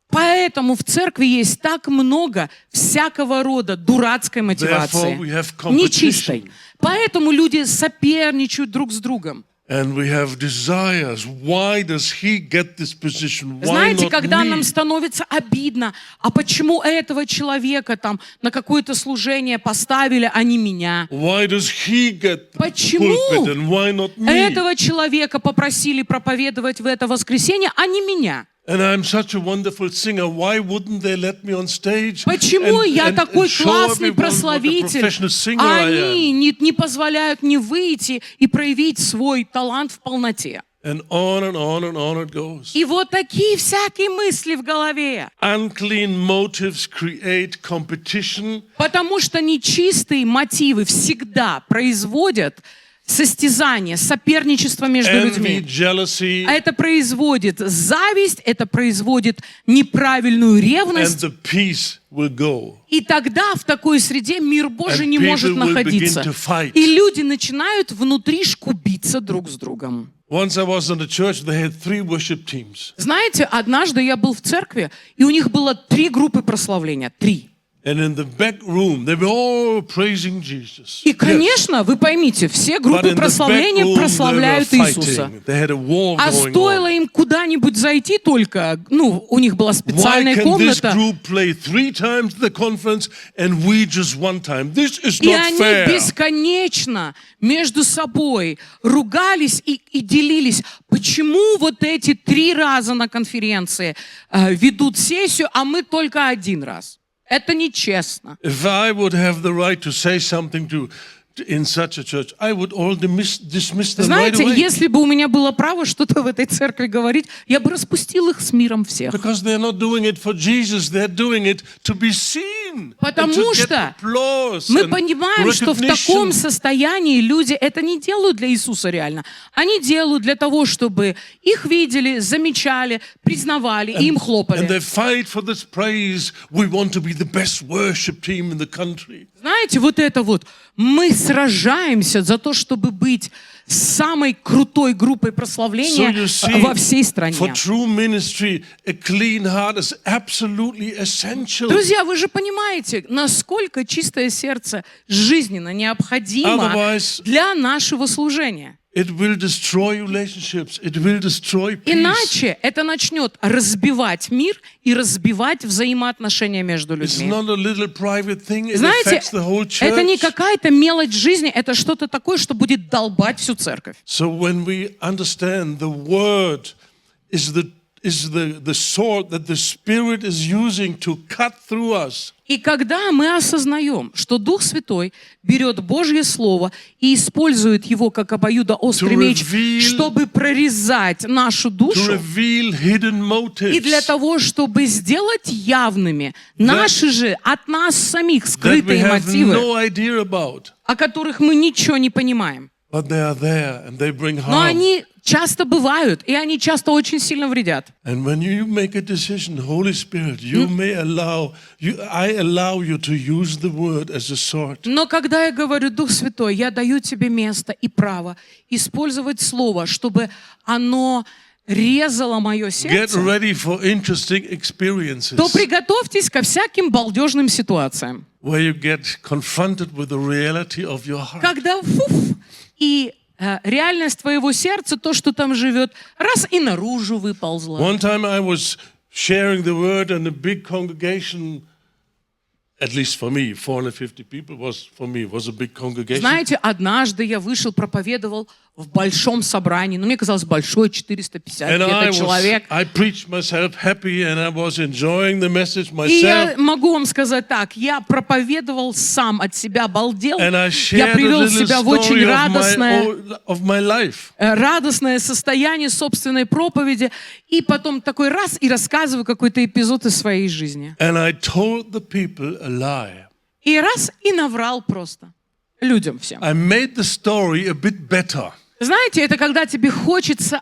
поэтому в церкви есть так много всякого рода дурацкой мотивации, Therefore we have competition. нечистой. Поэтому люди соперничают друг с другом. And we have desires. Why does he get this position? Why Знаете, not когда me? нам становится обидно, а почему этого человека там на какое-то служение поставили, а не меня? Why does he get the Почему pulpit and why not me? этого человека попросили проповедовать в это воскресенье, а не меня? And I'm such a wonderful singer. Why wouldn't they let me on stage? Почему я такой show классный everyone what a прославитель, professional singer а I am? они не позволяют мне выйти и проявить свой талант в полноте? And on and on and on it goes. И вот такие всякие мысли в голове. Unclean motives create competition. Потому что нечистые мотивы всегда производят состязание, соперничество между Envy, людьми. jealousy, А это производит зависть, это производит неправильную and ревность. the peace will go. И тогда в такой среде мир Божий And не может people will находиться. begin to fight. И люди начинают внутри шкубиться друг с другом. Once I was in the church, they had 3 worship teams. Знаете, однажды я был в церкви, и у них было 3 группы прославления. 3. And in the back room, they were all praising Jesus. И, конечно, вы поймите, все But группы in the back прославления room, they were прославляют Иисуса. fighting. They had a war А going стоило on. им куда-нибудь зайти только, у них была Why специальная can this комната, group play 3 times the conference and we just 1 time? This is и not они fair. бесконечно между собой ругались и делились, почему вот эти 3 раза на конференции ведут сессию, а мы только 1 раз. Это нечестно. If I would have the right to say something in such a church, I would all dismiss them right Знаете, away. если бы у меня было право что-то в этой церкви говорить, я бы распустил их с миром всех. Because they're not doing it for Jesus, they're doing it to be seen. Потому and to get что applause мы and понимаем, что в таком recognition. состоянии люди это не делают для Иисуса реально. Они делают для того, чтобы их видели, замечали, признавали и им And хлопали. they fight for this praise. We want to be the best worship team in the country. Знаете, вот это вот. Мы сражаемся за то, чтобы быть самой крутой группой прославления So you see, во всей стране. for true ministry, a clean heart is absolutely essential. Друзья, вы же понимаете, насколько чистое сердце жизненно необходимо Otherwise- для нашего служения. It will destroy relationships. It will destroy peace. Иначе это начнет разбивать мир и разбивать взаимоотношения между It's людьми. not a little private thing. It Знаете, affects the whole church. это не какая-то мелочь жизни, это что-то такое, что будет долбать всю церковь. So when we understand the word is the sword that the Spirit is using to cut through us. И когда мы осознаем, что Дух Святой берет Божье Слово и использует его как обоюдоострый меч, чтобы прорезать нашу To душу, reveal hidden motives. и для того, чтобы сделать явными наши же от нас самих That we скрытые have мотивы, no idea about. о которых мы ничего не понимаем. But they are there and they bring Но harm. они часто бывают, и они часто очень сильно вредят. And when you make a decision, Holy Spirit, I allow you to use the word as a sword. Но когда я говорю, Дух Святой, я даю тебе место и право использовать Слово, чтобы оно резало мое Get сердце, ready for interesting experiences то приготовьтесь ко всяким балдежным ситуациям. where you get confronted with the reality of your heart. Когда и реальность твоего сердца, то, что там живет, раз и наружу выползла. One time I was sharing the word and a big congregation, at least for me, 450 people was a big congregation. Знаете, однажды я вышел, проповедовал в большом собрании, но мне казалось, большое, 450 And где-то человек. I preached myself happy and I was enjoying the message И я myself. могу вам сказать так, я проповедовал сам от себя, балдел, And I я shared a привел little себя в очень story of my life. радостное состояние собственной проповеди, и потом такой раз и рассказываю какой-то эпизод из своей жизни. And I told the people a lie. И раз и наврал просто людям всем. I made the story a bit better, Знаете, это когда тебе хочется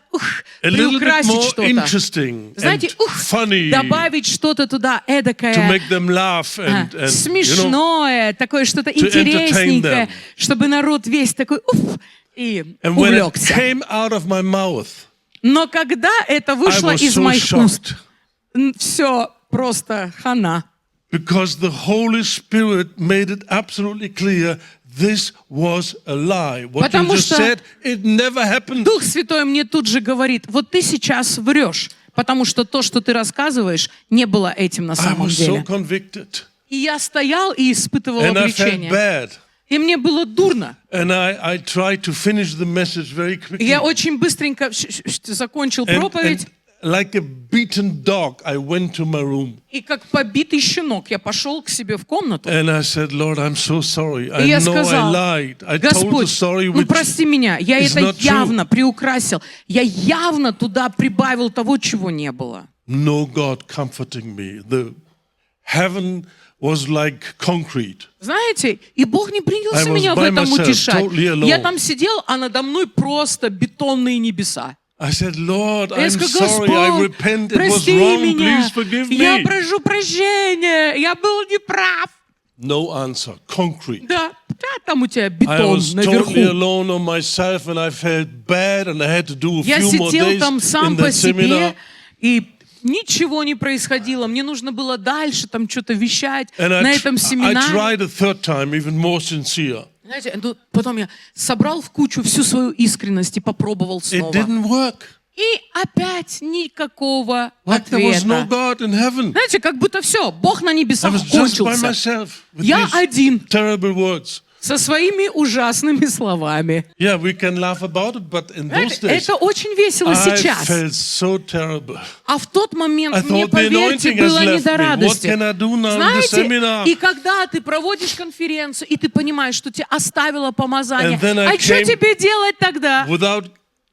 a little bit приукрасить more что-то. interesting Знаете, and funny добавить что-то туда to эдакое, make them laugh and you know, смешное, такое что-то entertain интересненькое, them. чтобы народ весь такой и and when it увлекся. came out of my mouth, Но когда это I вышло was из so моих уст, shocked все просто хана. because the Holy Spirit made it absolutely clear this was a lie. What Потому you just что said, it never happened. Дух Святой мне тут же говорит, вот ты сейчас врешь, потому что то, что ты рассказываешь, не было этим на I самом was so деле. convicted И я стоял и испытывал and I felt обличение. bad. И мне было дурно. And I tried to finish the message very И quickly. я очень быстренько закончил проповедь, And like a beaten dog, I went to my room. и как побитый щенок я пошел к себе в комнату. And I said, Lord, I'm so sorry. И I я know I сказал, lied. I told the Господь, story ну which прости меня, я is это not true. явно приукрасил. Я явно туда прибавил того, чего не было. No God comforting me. The heaven was like concrete. Знаете, и Бог не I принялся was меня в by этом myself, утешать. totally alone. Я там сидел, а надо мной просто бетонные небеса. I said, Lord, Я I'm сказал, sorry. I Господь, repent. It was прости wrong. меня, Please forgive я me. прошу прощения, я был неправ. No answer. Concrete. Да, там у тебя I бетон was наверху. totally alone on myself and I felt bad and I had to do a Я few more сидел days там сам in по that себе, seminar. и ничего не происходило. Мне нужно было дальше там что-то вещать And на этом I семинаре. tried a third time, even more sincere. Знаете, ну, потом я собрал в кучу всю свою искренность и попробовал It снова. didn't work. И опять никакого Like there was no ответа. God in heaven. Знаете, как будто все, Бог на I небесах was just by кончился. myself with Я these один. terrible words. со своими ужасными словами. Yeah, we can laugh about it, but in those Знаете, days, это очень весело I сейчас. felt so terrible. А в тот момент I мне, thought the поверьте, anointing has было не left до me. What радости. can I do now in the Знаете, seminar? и когда ты проводишь конференцию, и ты понимаешь, что тебе оставило помазание, And then I а что came- тебе делать тогда? Without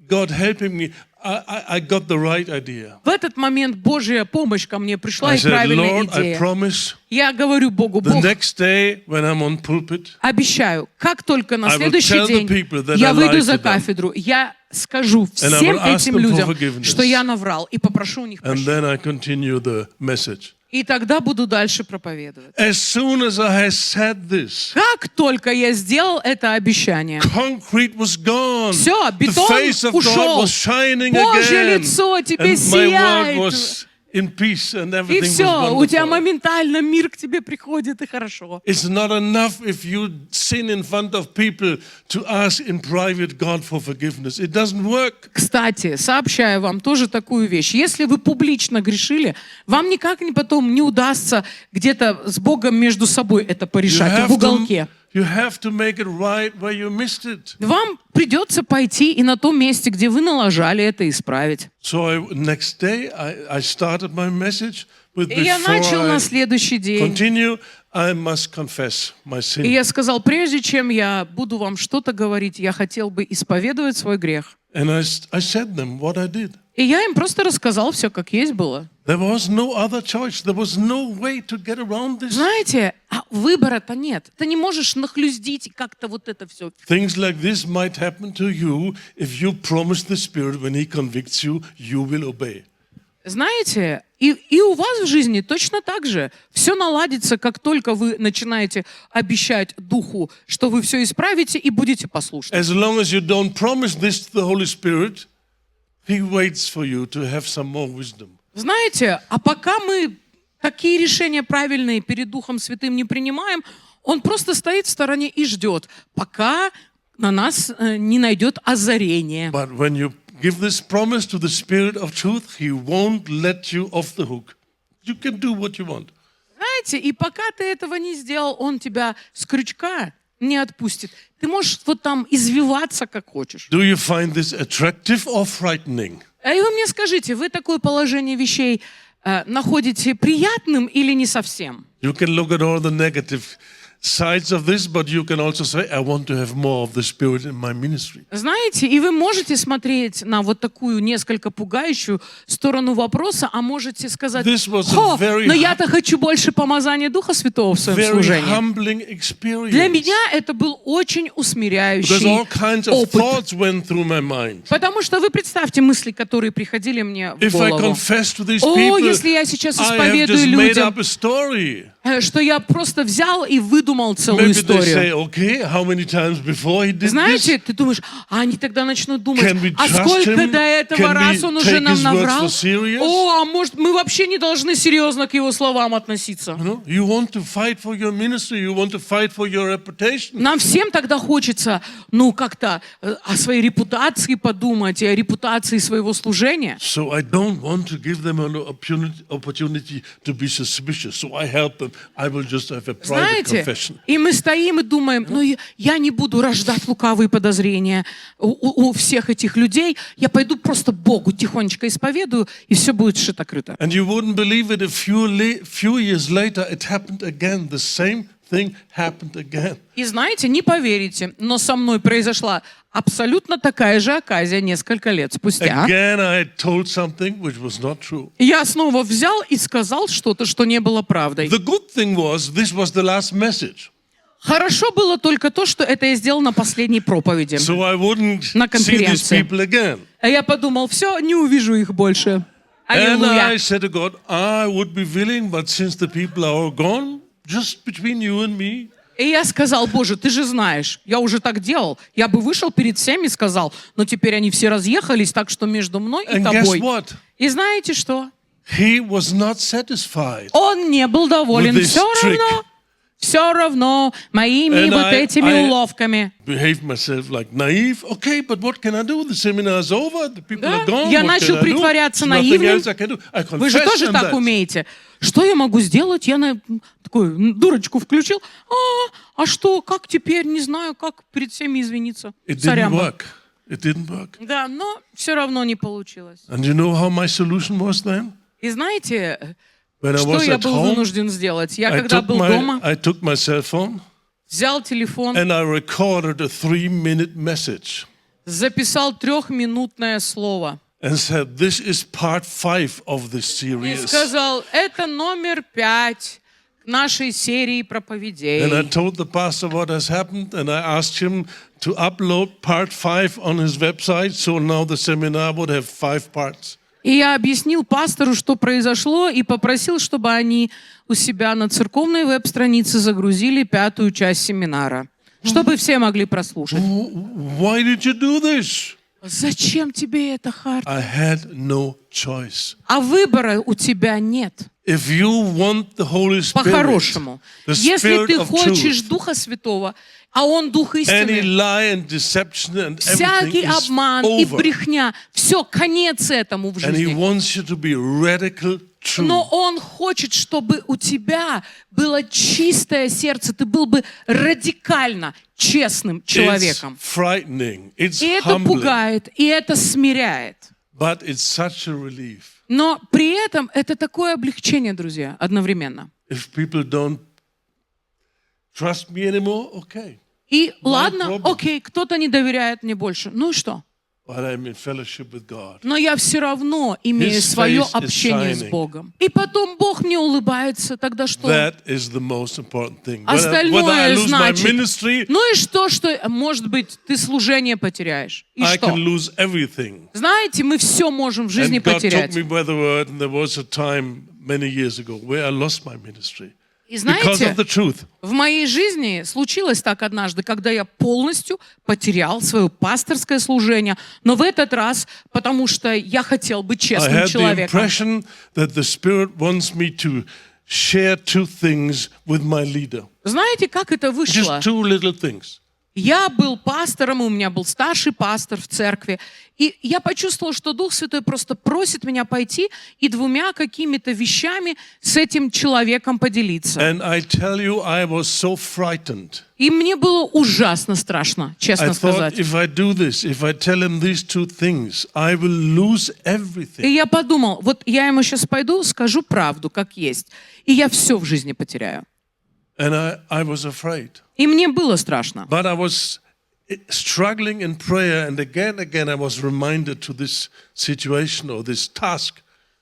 God helping me, I got the right idea. В этот момент Божья помощь ко мне пришла I и said, правильная Lord, I идея. promise Я говорю Богу, the Бог, next day when I'm on pulpit, обещаю, как только на I will следующий tell the день people that я I выйду lied за to them. кафедру, я скажу And I всем will ask этим them for людям, forgiveness. что я наврал, и попрошу у них and прощения. then I continue the message. И тогда буду дальше проповедовать. As soon as I had said this, Как только я сделал это обещание, concrete was gone. Все, The бетон face of God ушел. was shining Божье again. лицо теперь And my сияет. world was in peace and И everything was все, у тебя wonderful. моментально мир к тебе приходит, и хорошо. It's not enough if you sin in front of people to ask in private God for forgiveness. It doesn't work. Кстати, сообщаю вам тоже такую вещь. Если вы публично грешили, вам никак не потом не удастся где-то с Богом между собой это порешать в уголке. You have to make it right where you missed it. Вам придется пойти и на том месте, где вы налажали, это исправить. So next day I started my message with И я начал before на I следующий день. continue, I must confess my sin. И я сказал, прежде чем я буду вам что-то говорить, я хотел бы исповедовать свой грех. And I said them what I did. И я им просто рассказал все, как есть было. There was no other choice. There was no way to get around this. Знаете, а выбора-то нет. Ты не можешь нахлюздить и как-то вот это все. Things like this might happen to you if you promise the Spirit when He convicts you, you will obey. Знаете, и у вас в жизни точно так же. Все наладится, как только вы начинаете обещать Духу, что вы все исправите и будете послушны. As long as you don't promise this to the Holy Spirit, He waits for you to have some more wisdom. Знаете, а пока мы такие решения правильные перед Духом Святым не принимаем, Он просто стоит в стороне и ждет, пока на нас не найдет озарение. But when you give this promise to the Spirit of truth, He won't let you off the hook. You can do what you want. Знаете, и пока ты этого не сделал, Он тебя с крючка не отпустит. Ты можешь вот там извиваться, как хочешь. Do you find this attractive or frightening? А и вы мне скажите, вы такое положение вещей находите приятным или не совсем? You can look at all the negative sides of this, but you can also say, I want to have more of the Spirit in my ministry. Знаете, и вы можете смотреть на вот такую несколько пугающую сторону вопроса, а можете сказать, This was a «О, very но я-то хочу больше помазания Духа Святого в своем Very служении». humbling experience. Для меня это был очень Because усмиряющий all kinds of опыт. thoughts went through my mind. Потому что вы представьте мысли, которые приходили мне в If I голову. confess to these О, people, если я сейчас I have исповедую just made людям, up a story. Что я просто взял и выдумал целую Maybe they историю. say, okay, how many times before he did Знаете, this? ты думаешь, а они тогда начнут думать, Can we а trust сколько him? до этого Can we раз он уже take нам his words наврал? for serious? О, а может, мы вообще не должны серьезно к его словам относиться? You know, you want to fight for your ministry, you want to fight for your reputation. Нам всем тогда хочется, ну, как-то о своей репутации подумать и о репутации своего служения. So I don't want to give them an opportunity to be suspicious. So I help them. I will just have a private Знаете, confession. и мы стоим и думаем, ну, я не буду рождать лукавые подозрения у всех этих людей, я пойду просто Богу тихонечко исповедую, и все будет шито-крыто. And you wouldn't believe it, a few years later, it happened again. The same thing happened again. И знаете, не поверите, но со мной произошла абсолютно такая же оказия несколько лет спустя. Again, I had told something which was not true. Я снова взял и сказал что-то, что не было правдой. The good thing was, this was the last message. Хорошо было только то, что это я сделал на последней проповеди. So I wouldn't На see these конференции. people again. А я подумал, все, не увижу их больше. And I Аллилуйя. said to God, I would be willing, but since the people are all gone, just between you and me, И я сказал, Боже, ты же знаешь, я уже так делал. Я бы вышел перед всеми и сказал, но теперь они все разъехались, так что между мной и and guess тобой. what? И знаете что? He was not satisfied Он не был with доволен. this Все trick. равно. Все равно моими And вот I- этими I- уловками. Behave myself like naive. Okay, but what can I do? The seminar is over. The people Да, are gone. я What начал can I do? притворяться There's nothing наивным. else I can do. I Вы же confess тоже in так that. умеете. Что я могу сделать? Я такую дурочку включил. А что, как теперь? Не знаю, как перед всеми извиниться. It didn't Сорямба. work. It didn't work. Да, но все равно не получилось. And you know how my solution was then? И знаете, When I что was я at был home, вынужден сделать? Я I когда took, был дома, I took my cell phone взял телефон, and I recorded a 3-minute message записал 3-минутное слово and said, this is part 5 of this и series. сказал, это номер 5 нашей серии And I проповедей. told the pastor what has happened, and I asked him to upload part 5 on his website, so now the seminar would have 5 parts. И я объяснил пастору, что произошло, и попросил, чтобы они у себя на церковной веб-странице загрузили 5-ю часть семинара, чтобы все могли прослушать. Why did you do this? Зачем тебе это, Харт? I had no choice. А выбора у тебя нет. If you want the Holy Spirit, По-хорошему. the Если Spirit ты of хочешь truth, Духа Святого, а Он Дух any истины, lie and deception and всякий everything is обман и over. брехня, все, конец этому в And He жизни. wants you to be radical true. Но Он хочет, чтобы у тебя было чистое сердце, ты был бы радикально честным человеком. It's frightening. It's И это humbling. пугает, и это смиряет. But it's such a relief. Но при этом это такое облегчение, друзья, одновременно. If people don't trust me anymore, okay. И ладно, problem. окей, кто-то не доверяет мне больше. Ну и что? But I'm in fellowship with God. Но я все равно имею His свое face is общение с shining. Богом. И потом Бог мне улыбается, тогда что? That is the most important thing. Остальное Whether I lose my значит, ministry, ну и что, может быть, ты служение потеряешь? И I что? can lose everything. Знаете, мы все можем в жизни And God took потерять. me by the word, and there was a time many years ago where I lost my ministry И because знаете, of the truth. в моей жизни случилось так однажды, когда я полностью потерял свое пасторское служение. Но в этот раз, потому что я хотел быть I честным had the человеком. impression that the Spirit wants me to share 2 things with my leader. Знаете, как это вышло? Just 2 little things. Я был пастором, у меня был старший пастор в церкви, и я почувствовала, что Дух Святой просто просит меня пойти и 2 какими-то вещами с этим человеком поделиться. And I tell you, I was so frightened. И мне было ужасно страшно, I честно thought, сказать. if I do this, if I tell him these 2 things, I will lose И everything. я подумал, вот я ему сейчас пойду, скажу правду, как есть, и я все в жизни потеряю. And I was afraid. И мне было страшно. But I was struggling in prayer, and again I was reminded to this situation or this task.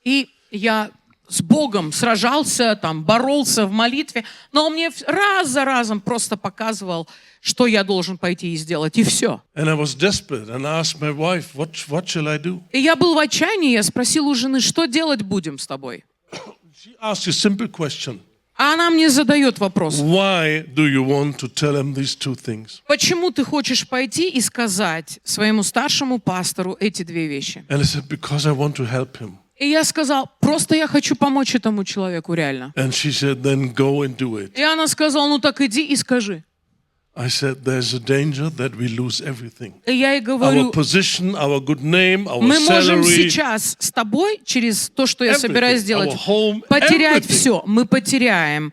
И я с Богом сражался, там, боролся в молитве, но он мне раз за разом просто показывал, что я должен пойти и сделать, и все. And I was desperate and asked my wife, what shall I do? И я был в отчаянии, я спросил у жены, что делать будем с тобой? She asked a simple question. А она мне задает вопрос. Why do you want to tell him these 2 things? Почему ты хочешь пойти и сказать своему старшему пастору эти 2 вещи? And I said, because I want to help him. И я сказал, просто я хочу помочь этому человеку, реально. And she said, then go and do it. И она сказала, ну так иди и скажи. I said, there's a danger that we lose everything. И я ей Our говорю, position, our good name, our мы можем salary, сейчас с тобой, через то, что я собираюсь Everything. сделать, Our home, потерять everything. все. Мы потеряем,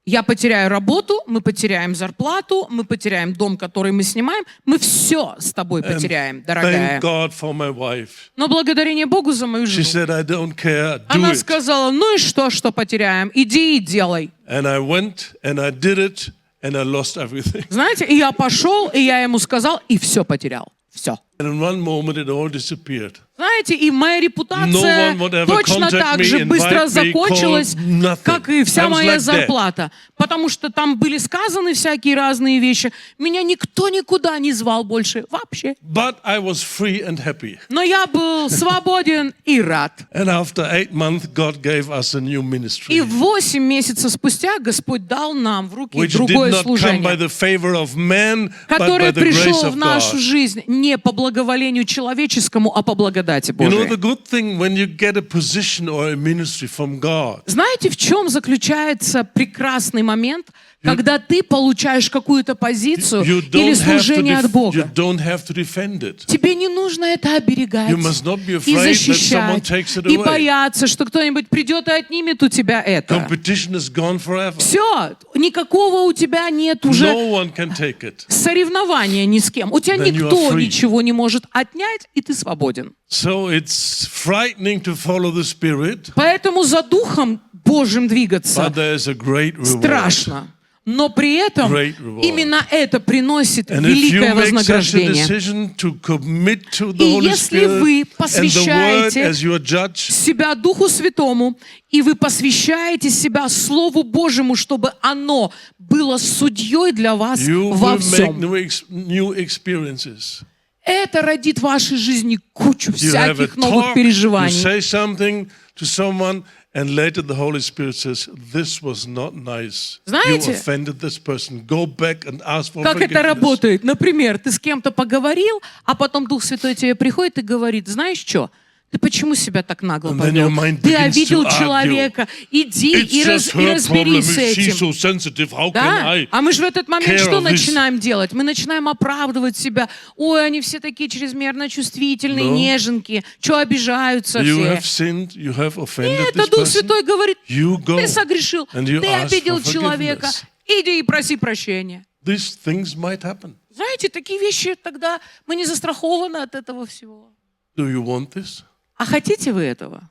я потеряю работу, мы потеряем зарплату, мы потеряем дом, который мы снимаем. Мы все с тобой потеряем, дорогая. thank God for my wife. Но благодарение Богу за мою She жену. said, I don't care, do Она it. сказала, ну и что потеряем? Иди и делай. And I went and I did it and I lost everything. Знаете, и я пошел, и я ему сказал, и все потерял. Все. And in one moment it all disappeared. Знаете, и моя репутация No one would ever точно contact так me, же быстро invite me, закончилась, call, nothing. как и вся I was моя like that. зарплата. Потому что там были сказаны всякие разные вещи. Меня никто никуда не звал больше вообще. But I was free and happy. Но я был свободен и рад. And after 8 months, God gave us a new И ministry, 8 месяцев спустя Господь дал нам в руки which did другое not come by служение, the favor of man, but by которое the grace пришло of в нашу God. жизнь не по благоволению человеческому, а по благодати You know, Божией. the good thing when you get a position or a ministry from God, Знаете, в чем заключается прекрасный момент, когда ты получаешь какую-то позицию you или don't have to служение от you Бога? don't have to defend it. Тебе не нужно это оберегать You must not be и afraid that someone защищать, takes it и away. бояться, что кто-нибудь придет и отнимет у тебя это. Competition is gone forever. Все, никакого у тебя нет уже No one can take it. соревнования ни с кем. У тебя Then you are никто free. ничего не может отнять, и ты свободен. So it's frightening to follow the Spirit, Поэтому за Духом Божьим двигаться but there's a great reward. страшно. Но при этом Great reward. именно это приносит And if you великое make such a вознаграждение. decision to commit to the И Holy если Spirit вы and the Word посвящаете as your judge, себя Духу Святому, и вы посвящаете себя Слову Божьему, чтобы оно было судьей для вас you во will make всем. new experiences. Это родит в вашей жизни кучу You have a всяких новых talk, you переживаний. say something to someone, and later the Holy Spirit says, this was not nice. You Знаете, offended this person. Go back and ask for Как это forgiveness. работает? Например, ты с кем-то поговорил, а потом Дух Святой тебе приходит и говорит, знаешь что? Ты почему себя так нагло And then повел? your mind Ты begins обидел to argue. человека. Иди It's и just her problem. разберись с She's этим. so sensitive. How can Да? I? А мы же в этот момент care что of this? начинаем делать? Мы начинаем оправдывать себя. Ой, они все такие чрезмерно чувствительные, No. неженки. Что обижаются You все? have sinned. You have offended Нет, this это Дух person. Святой говорит, You go ты согрешил, and you ты ask обидел for человека. forgiveness. Иди и проси прощения. These things might happen. Знаете, такие вещи, тогда мы не застрахованы от этого всего. Do you want this? А хотите вы этого?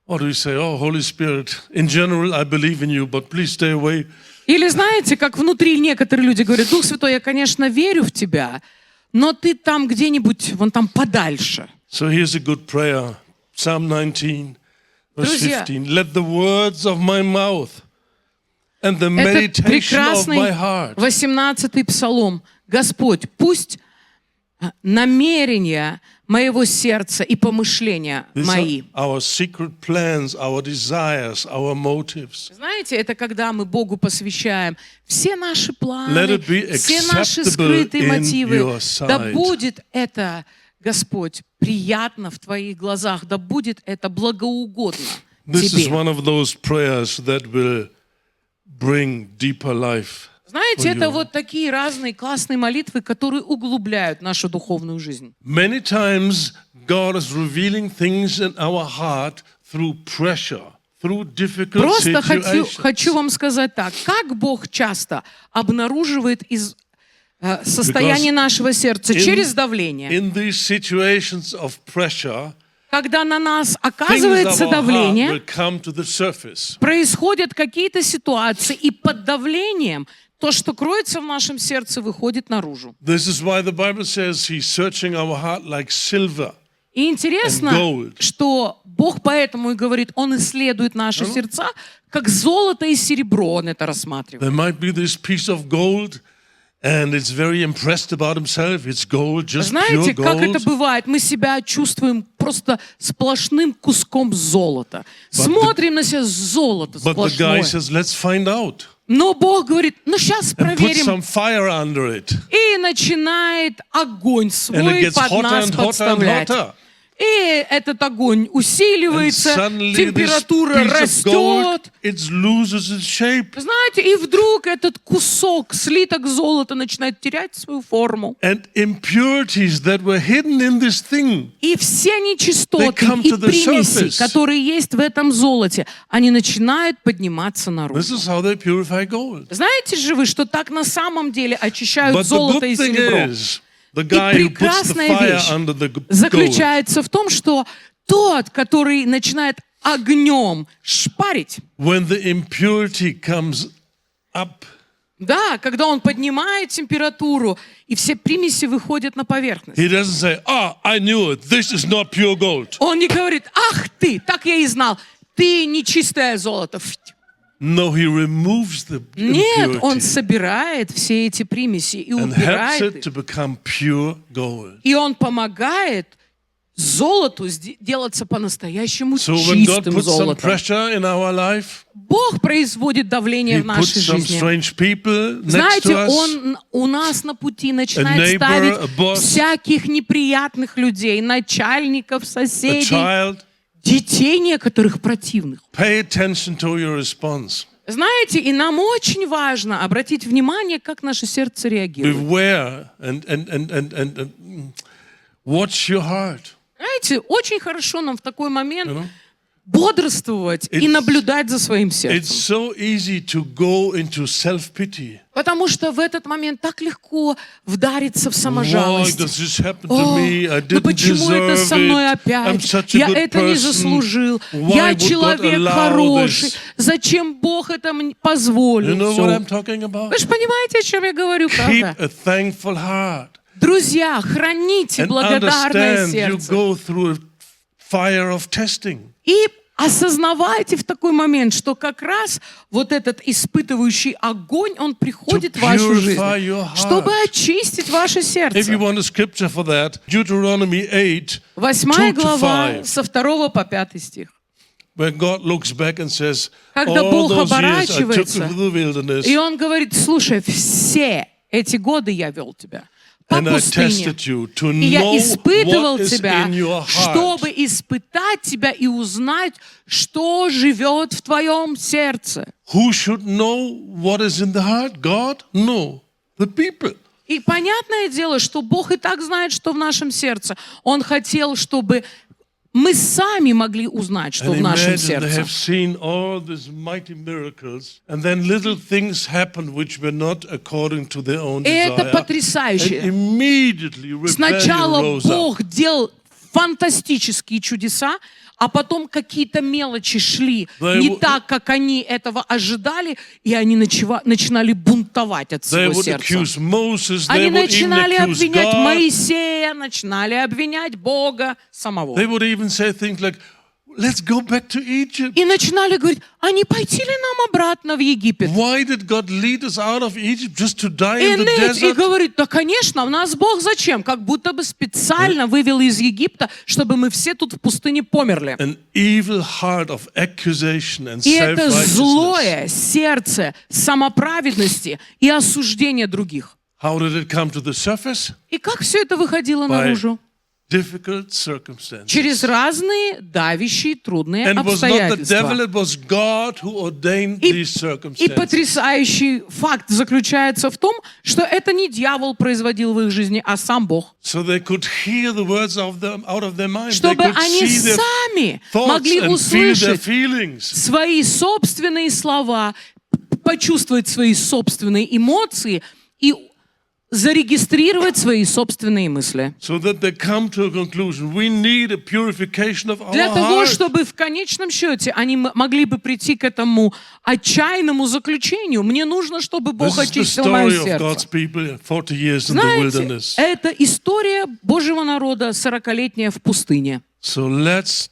Or do you say, oh, Holy Spirit, in general, I believe in you, but please stay away. Или знаете, как внутри некоторые люди говорят, Дух Святой, я, конечно, верю в тебя, но ты там где-нибудь, вон там подальше. So here's a good prayer. Psalm 19, verse Друзья, 15. Let the words of my mouth and the Это meditation of прекрасный my heart 18-й псалом. Господь, пусть намерения моего сердца и помышления These мои. are our secret plans, our desires, our motives. Знаете, это когда мы Богу посвящаем все наши Let планы, it be все наши acceptable скрытые in мотивы. your Да sight. будет это, Господь, приятно в Твоих глазах, да будет это благоугодно This is Тебе. one of those prayers that will bring deeper life. Знаете, for это you. вот такие разные классные молитвы, которые углубляют нашу духовную жизнь. Many times God is revealing things in our heart through pressure, through difficult Просто situations. хочу вам сказать так, как Бог часто обнаруживает из состояния Because нашего сердца in- через давление. In these situations of pressure, Когда на нас things оказывается of our heart давление, will come to the surface. происходят какие-то ситуации, и под давлением то, что кроется в нашем сердце, выходит наружу. This is why the Bible says He's searching our heart like silver. И интересно, And gold. что Бог поэтому и говорит, Он исследует наши сердца, как золото и серебро, Он это рассматривает. There might be this piece of gold, and it's very impressed about himself. It's gold, just Знаете, pure как это gold. бывает? Мы себя чувствуем просто сплошным куском золота. Смотрим на себя золото But the guy сплошное. says, let's find out. Но Бог говорит, ну сейчас And put проверим. some fire under it. И начинает огонь And it свой gets под hotter нас and hotter and подставлять. hotter. И этот огонь усиливается, And suddenly температура this piece of gold, растет. it loses its shape. Знаете, и вдруг этот кусок, слиток золота начинает терять свою форму. And impurities that were hidden in this thing, И все нечистоты They come и to the примеси, surface. которые есть в этом золоте, они начинают подниматься this наружу. is how they purify gold. Знаете же вы, что так на самом деле очищают But the золото и good thing серебро? is, the guy who puts the прекрасная fire вещь under the gold, Заключается в том, что тот, который начинает огнем шпарить, when the impurity comes up, да, когда он поднимает температуру, и все примеси выходят на поверхность. he doesn't say, I knew it. This is not pure gold. Он не говорит, ах ты, так я и знал, ты нечистое золото. No, he removes the Нет, он impurity собирает все эти примеси и and helps убирает it их. to become pure gold. И он помогает золоту делаться по-настоящему So when God чистым puts some золотом. pressure in our life, Бог производит давление He в puts нашей some жизни. strange people next Знаете, to us. Он у нас на пути начинает neighbor, ставить a boss, всяких неприятных людей, начальников, A соседей, child, детей некоторых противных. pay attention to your response. Знаете, и нам очень важно обратить внимание, как наше сердце реагирует. Beware and watch your heart. Знаете, очень хорошо нам в такой момент You know? бодрствовать и наблюдать за своим It's сердцем. so easy to go into self-pity. Потому что в этот момент так легко вдариться в Why саможалость. does this happen to О, me? I ну didn't почему это deserve со мной it. I'm опять? such a Я good это не person. заслужил. Why Я would God человек allow хороший. this? Зачем Бог это мне You позволил? know Всё. what I'm talking about? Вы же понимаете, о чем я говорю, Keep правда? a thankful heart. Друзья, храните And благодарное understand you сердце. go through a fire of testing. И осознавайте в такой момент, что как раз вот этот испытывающий огонь, он приходит To в вашу жизнь, purify your heart. чтобы очистить ваше If you сердце. want a scripture for that, Deuteronomy 8, 8 2 to глава, 5. со 2 по 5 стих. where God looks back and says, Когда all Бог those years I took you оборачивается, through the wilderness, и Он говорит: слушай, все эти годы я вел тебя по and I пустыне. tested you to И я know испытывал what is тебя, in your heart. чтобы испытать тебя и узнать, что живет в твоем сердце. Who should know what is in the heart? God? No, the people. И понятное дело, что Бог и так знает, что в нашем сердце. Он хотел, чтобы мы сами могли узнать, что And в нашем imagine they сердце. have seen all these mighty miracles, and then little things happen which were not according to their own И это desire. And потрясающе. immediately rebellion Сначала rose up. Бог делал фантастические чудеса, а потом какие-то мелочи шли They не would- так, как они этого ожидали, и они начинали бунтовать от They всего would сердца. accuse Moses, Они they would even начинали accuse обвинять God. Моисея, начинали обвинять Бога самого. They would even say things like, let's go back to Egypt. И начинали говорить: а не пойти ли нам обратно в Египет? Why did God lead us out of Egypt just to die И in the ныть, и desert? говорит: да, конечно, нас Бог зачем? Как будто бы специально вывел из Египта, чтобы мы все тут в пустыне померли. An evil heart of accusation and И это self-righteousness. злое сердце самоправедности и осуждения других. How did it come to the surface? И как все это выходило By наружу? difficult circumstances. Через разные давящие, трудные And it was not the devil, обстоятельства. it was God who ordained И, these и circumstances. потрясающий факт заключается в том, что это не дьявол производил в их жизни, а сам Бог. So they could hear the words out of their mind. They Чтобы could они see their сами thoughts могли and feel their услышать feelings. свои собственные слова, почувствовать свои собственные эмоции и зарегистрировать свои собственные мысли. So that they come to a conclusion. We need a purification of our Для того, heart. чтобы в конечном счете они могли бы прийти к этому отчаянному заключению: мне нужно, чтобы Бог This is the очистил мое story of God's сердце. people 40 years in the Знаете, wilderness. это история Божьего народа 40-летняя в пустыне. So let's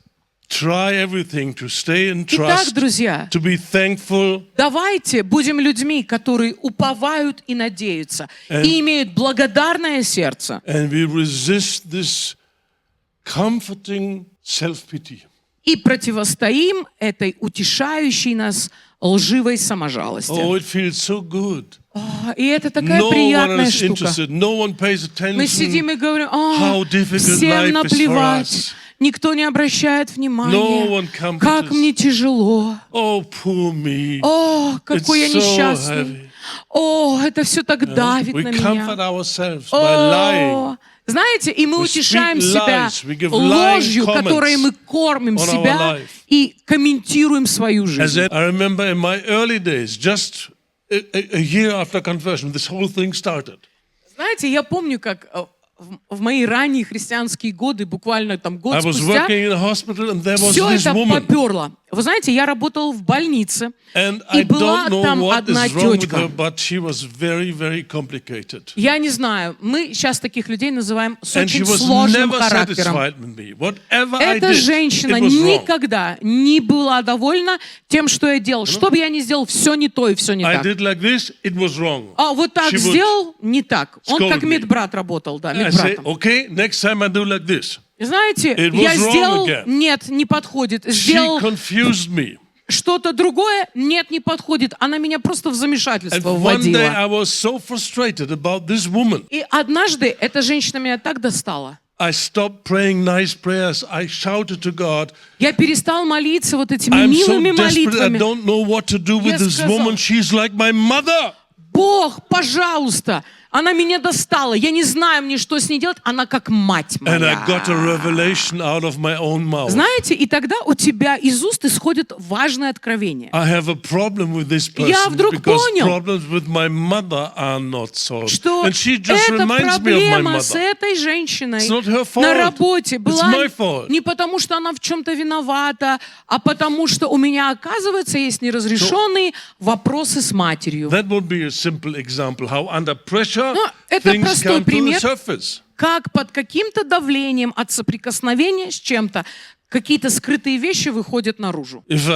try everything to stay in Итак, trust, друзья, to be thankful, давайте будем людьми, которые уповают и надеются, и имеют благодарное сердце, and we resist this comforting self-pity. и противостоим этой утешающей нас лживой саможалости. Oh, it feels so good. И это такая No one приятная is штука. interested. No one pays Мы сидим attention. и говорим: How difficult life всем is for наплевать, us. никто не обращает No внимания, one comforts как us. мне тяжело, Oh, poor me. какой я It's so несчастный, heavy. это все так давит We на comfort меня. ourselves by lying. Знаете, и мы We утешаем speak себя lies. We give lying ложью, comments которой мы кормим on our себя life. и комментируем свою As жизнь. I remember in my early days, just a year after conversion, this whole thing started. Знаете, я помню, как в мои ранние христианские годы, буквально там I год was спустя, working in a hospital and there was все this это woman. поперло. Вы знаете, я работал в больнице, And и I была don't know там what одна is wrong with тетка. her, but she was very, very complicated. Я не знаю, мы сейчас таких людей называем с And she очень was сложным never характером. satisfied with me. Whatever I Эта did, женщина it was wrong. никогда не была довольна тем, что я делал. Что бы я ни сделал, все не то и все не I так. did like this, it was wrong. А вот так She would сделал, не так. Он scold как me. медбрат работал, да, I say, медбратом. okay, next time I do like this. Знаете, It was я wrong сделал, again. нет, не подходит. She Сделал confused me. что-то другое, нет, не подходит. Она меня просто в And замешательство one day вводила. I was so frustrated about this woman. И однажды эта женщина меня так достала. I stopped praying nice prayers. I shouted to God, Я перестал молиться вот этими I'm so милыми desperate, I молитвами. don't know what to do with Я this сказал, woman. She's like my mother. Бог, пожалуйста, она меня достала. Я не знаю мне, что с ней делать. Она как мать And I моя. got a revelation out of my own mouth. Знаете, и тогда у тебя из уст исходит важное откровение. I have a problem with this Я person вдруг because понял, problems with my mother are not solved. Что And she just эта reminds me of my проблема с mother. этой женщиной It's not her fault. на работе была my fault. не потому, что она в чем-то виновата, а потому, что у меня, оказывается, есть неразрешенные вопросы с матерью. That would be a simple example how under pressure Ну, это things простой come to the пример. surface. Как под каким-то давлением от соприкосновения с чем-то какие-то скрытые вещи выходят наружу. If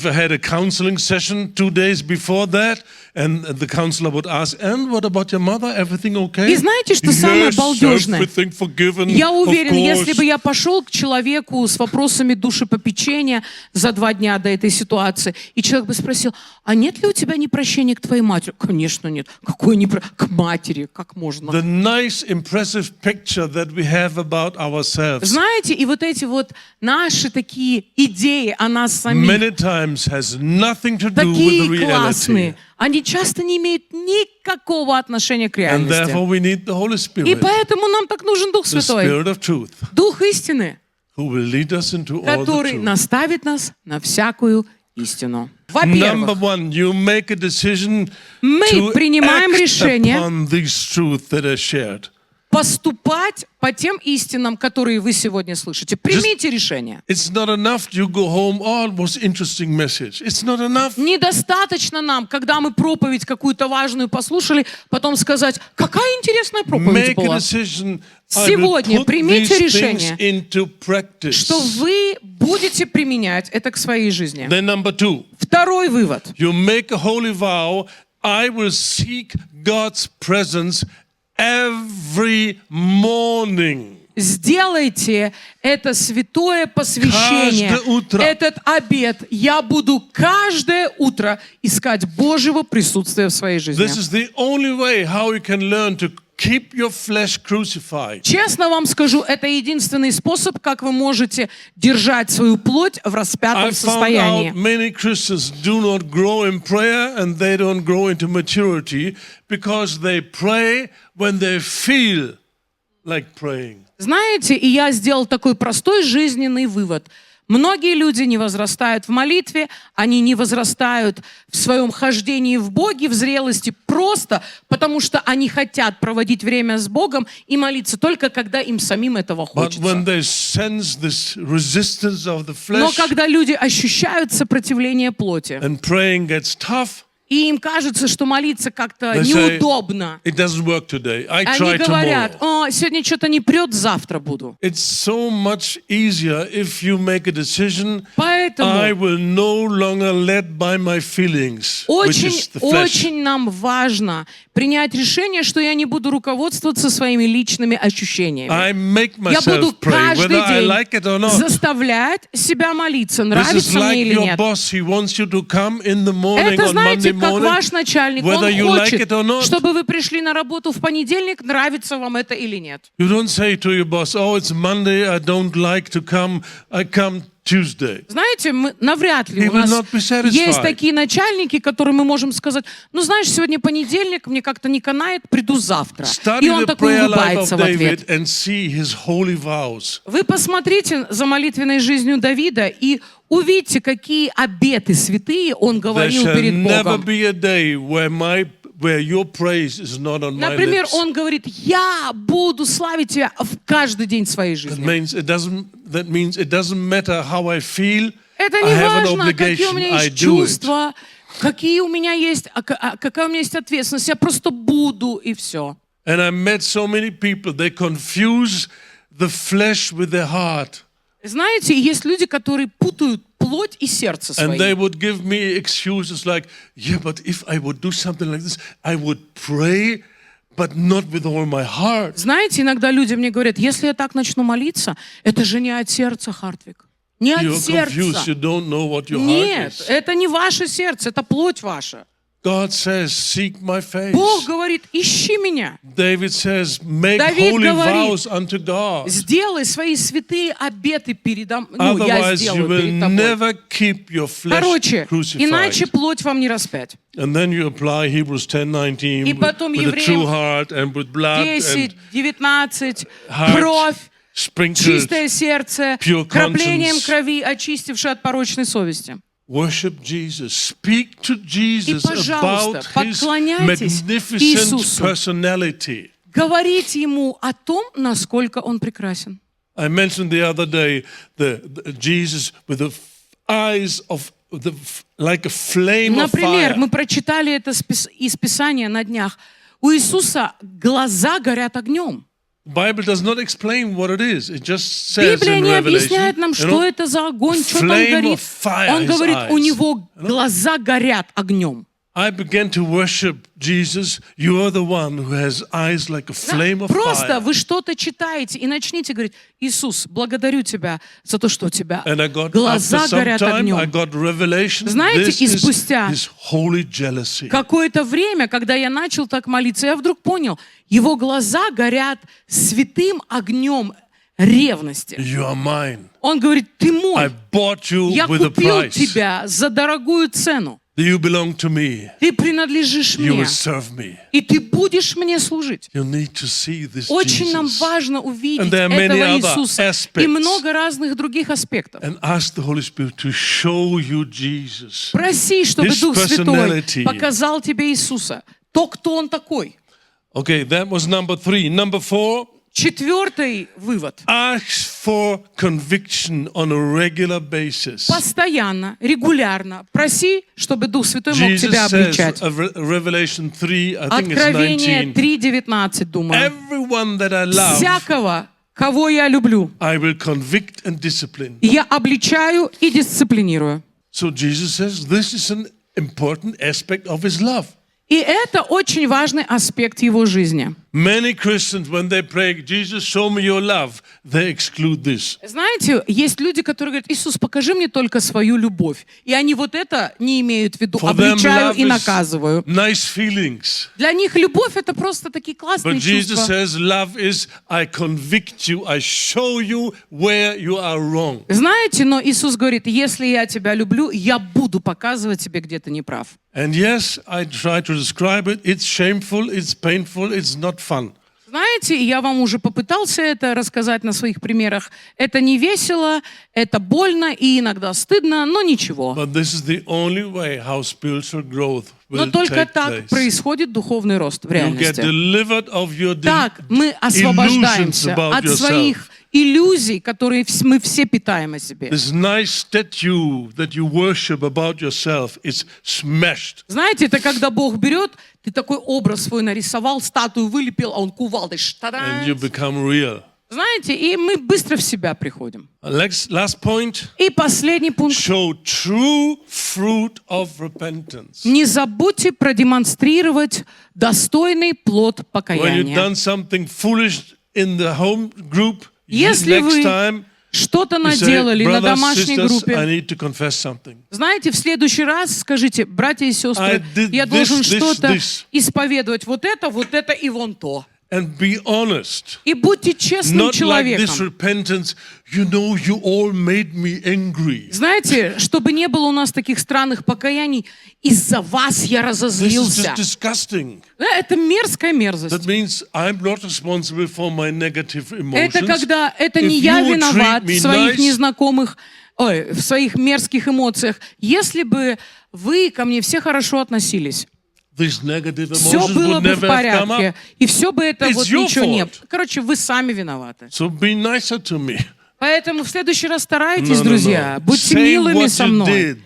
I had a counseling session 2 days before that, and the counselor would ask, "And what about your mother? Everything okay?" И знаете, что самое Yes, балдежное? everything forgiven. Я of уверен, если course. бы я пошел к человеку с вопросами душепопечения за 2 дня до этой ситуации, и человек бы спросил, а нет ли у тебя непрощения к твоей матери? Конечно, нет. Какое к матери? Как можно? The nice, impressive picture that we have about ourselves Знаете, и вот эти вот наши такие идеи о нас самих, many times has nothing to do with the такие reality. классные, они часто не имеют никакого отношения к And реальности. therefore we need the Holy И Spirit, поэтому нам так нужен Дух the Святой, Spirit of truth, Дух истины, who will lead us into all the который truth. наставит нас на всякую истину. Number Во-первых, one, you make a decision мы to принимаем act решение upon these truths that are shared. поступать по тем истинам, которые вы сегодня слышите. Примите решение. It's not enough you go home, oh, it was interesting message. It's not enough. Недостаточно нам, когда мы проповедь какую-то важную послушали, потом сказать, какая интересная проповедь Make a была. decision. I will Сегодня put примите these решение, things into practice. что вы будете применять это к своей жизни. Then number two, Второй вывод. you make a holy vow, I will seek God's presence every morning. Сделайте это святое посвящение, Каждое утро. этот обет. Я буду каждое утро искать Божьего присутствия в своей жизни. This is the only way how you can learn to keep your flesh crucified. Честно вам скажу, это единственный способ, как вы можете держать свою плоть в распятом I found состоянии. out many Christians do not grow in prayer and they don't grow into maturity because they pray when they feel like praying. Знаете, и я сделал такой простой жизненный вывод. Многие люди не возрастают в молитве, они не возрастают в своем хождении в Боге, в зрелости, просто потому что они хотят проводить время с Богом и молиться только когда им самим этого But when хочется. they sense this resistance of the Но flesh когда люди ощущают сопротивление плоти, and praying gets tough, и им кажется, что молиться как-то they say, неудобно, it doesn't work today. I они try говорят, tomorrow. сегодня что-то не прет, завтра буду. It's so much easier if you make a decision, Поэтому I will no longer led by my feelings, which is the flesh. Очень нам важно принять решение, что я не буду руководствоваться своими личными ощущениями. I make Я буду myself pray, каждый whether I день like it or not. заставлять себя молиться, This is нравится like мне или your нет. boss. He wants you to come in the morning Это, on знаете, Monday как morning, ваш начальник. Он whether you like хочет, it or not. чтобы вы пришли на работу в понедельник, нравится вам это или нет. You don't say to your boss, oh, it's Monday, I don't like to come, I come Tuesday. Знаете, навряд ли He у will нас not be satisfied. есть такие начальники, которым мы можем сказать, ну знаешь, сегодня понедельник, мне как-то не канает, приду завтра. Study И он the такой prayer life улыбается of в ответ. David and see his holy vows. Вы посмотрите за молитвенной жизнью Давида и увидите, какие обеты святые он There говорил shall перед never Богом. be a day where your praise is not on my Например, lips. он говорит, я буду славить тебя в каждый день своей That жизни. means it doesn't matter how I feel. Это I не have an важно, какие у obligation. меня I есть do it. чувства, какие у меня есть, какая у меня есть ответственность. Я просто буду, и все. And I met so many people, they confuse the flesh with their heart. Знаете, есть люди, которые путают плоть и сердце And they свои. would give me excuses like, yeah, but if I would do something like this, I would pray, but not with all my heart. Знаете, иногда люди мне говорят, если я так начну молиться, это же не от сердца, Хартвик. Не от You're confused. сердца. You don't know what your heart Нет, is. это не ваше сердце, это плоть ваша. God says, seek my face. Бог говорит, ищи меня. David says, make Давид holy говорит, vows unto God. Сделай свои святые обеты передо мной. Ну, я Otherwise, you сделаю will перед тобой. never keep your flesh Короче, crucified. иначе плоть вам не распять. And then you apply Hebrews 10:19 И потом with a true Евреям heart and with blood 10, and 19, heart кровь, sprinkled. чистое сердце, pure краплением conscience. крови, очистившее от порочной совести. Worship Jesus. Speak to Jesus пожалуйста, about his поклоняйтесь magnificent Иисусу. personality. Говорите ему о том, насколько он прекрасен. I mentioned the other day the Jesus with the eyes of like a flame of Например, fire. мы прочитали это из Писания на днях. У Иисуса глаза горят огнем. The Bible does not explain what it is. It just says Библия in не Revelation, объясняет нам, что это за огонь, что там flame горит. of fire, Он his говорит, у eyes. него глаза горят огнем. I began to worship Jesus. You are the one who has eyes like a flame of Просто fire. вы что-то читаете и начните говорить, Иисус, благодарю Тебя за то, что у Тебя And I got, глаза after some горят time, I огнем. got revelation. Знаете, This и is спустя his holy jealousy. какое-то время, когда я начал так молиться, я вдруг понял, его глаза горят святым огнем ревности. You are mine. Он говорит, ты I мой, bought you я with a купил price. тебя за дорогую цену. You belong to me. Ты принадлежишь You мне, will serve me. и ты будешь мне служить. You need to see this Очень нам Jesus. важно увидеть And there are many этого other Иисуса aspects. и много разных других аспектов. And ask the Holy Spirit to show you Jesus. Проси, чтобы His Дух Святой personality. показал тебе Иисуса. То, кто Он такой. Okay, that was number 3. Number 4, Четвертый вывод. ask for conviction on a regular basis. Постоянно, регулярно проси, чтобы Дух Святой мог тебя Jesus says, обличать. Revelation 3, I think it's Откровение 19. 3:19, думаю. Everyone that I love, Всякого, кого я люблю, I will convict and discipline. я обличаю и дисциплинирую. So Jesus says this is an important aspect of his love. И это очень важный аспект его жизни. Many Christians, when they pray, Jesus, show me your love, they exclude this. Знаете, есть люди, которые говорят, Иисус, покажи мне только свою любовь. И они вот это не имеют в виду. For them, Обличаю love и is наказываю. nice feelings. Для них любовь — это просто такие классные But Jesus чувства. says love is, I convict you, I show you where you are wrong. Знаете, но Иисус говорит, если я тебя люблю, я буду показывать тебе, где ты не прав. And yes, I try to describe it. It's shameful, it's painful, it's not fun. Знаете, я вам уже попытался это рассказать на своих примерах. Это не весело, это больно и иногда стыдно, но ничего. But this is the only way how spiritual growth Но will только take так place. происходит духовный рост в You get реальности. delivered of your Так мы illusions освобождаемся about от yourself. своих иллюзий, которые мы все питаем о себе. This nice statue that you worship about yourself is smashed. Знаете, это когда Бог берет, ты такой образ свой нарисовал, статую вылепил, а он кувалдой And you become real. Знаете, и мы быстро в себя приходим. Last point, И последний пункт. show true fruit of repentance. Не забудьте продемонстрировать достойный плод When you've покаяния. done something foolish in the home group, Если next вы time что-то you say, наделали на brothers, домашней sisters, I группе, need to confess something. знаете, в следующий раз скажите, братья и сестры, I did я должен this, что-то this. исповедовать. Вот это и вон то. And be honest. И будьте честным Not like this человеком. repentance, you know, you all made me angry. Знаете, чтобы не было у нас таких странных покаяний, из-за вас я This is разозлился. just disgusting. Это мерзкая мерзость. That means I'm not responsible for my negative emotions. Это когда это не If я you would виноват treat me в своих nice, незнакомых, в своих мерзких эмоциях. Если бы вы ко мне все хорошо относились, these negative все emotions было would бы в never have come порядке, up. и все бы это It's вот your ничего не... fault. Короче, вы сами виноваты. So be nicer to me. Поэтому в следующий раз старайтесь, No, no, друзья, no. будьте Say милыми what со you мной. did.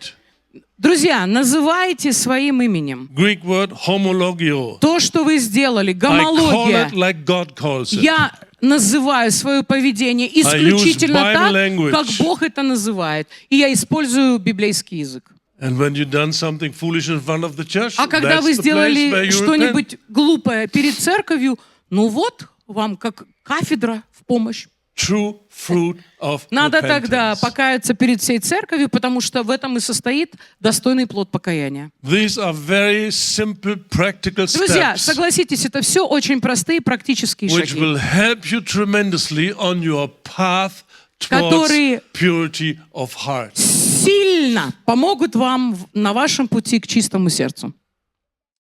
Друзья, называйте своим именем Greek word homologio. то, что вы сделали, I call гомология. it like God calls it. Я называю свое поведение исключительно Bible так, language. как Бог это называет. И я использую библейский язык. And when you've done something foolish in front of the church, А когда that's вы the place where сделали you repent. что-нибудь глупое перед церковью, ну вот вам как кафедра в помощь. True fruit of Надо тогда repentance. покаяться перед всей церковью, потому что в этом и состоит достойный плод покаяния. These are very simple, practical Друзья, steps согласитесь, это все очень простые практические which шаги, will help you tremendously on your path towards Которые- purity of heart. сильно помогут вам на вашем пути к чистому сердцу.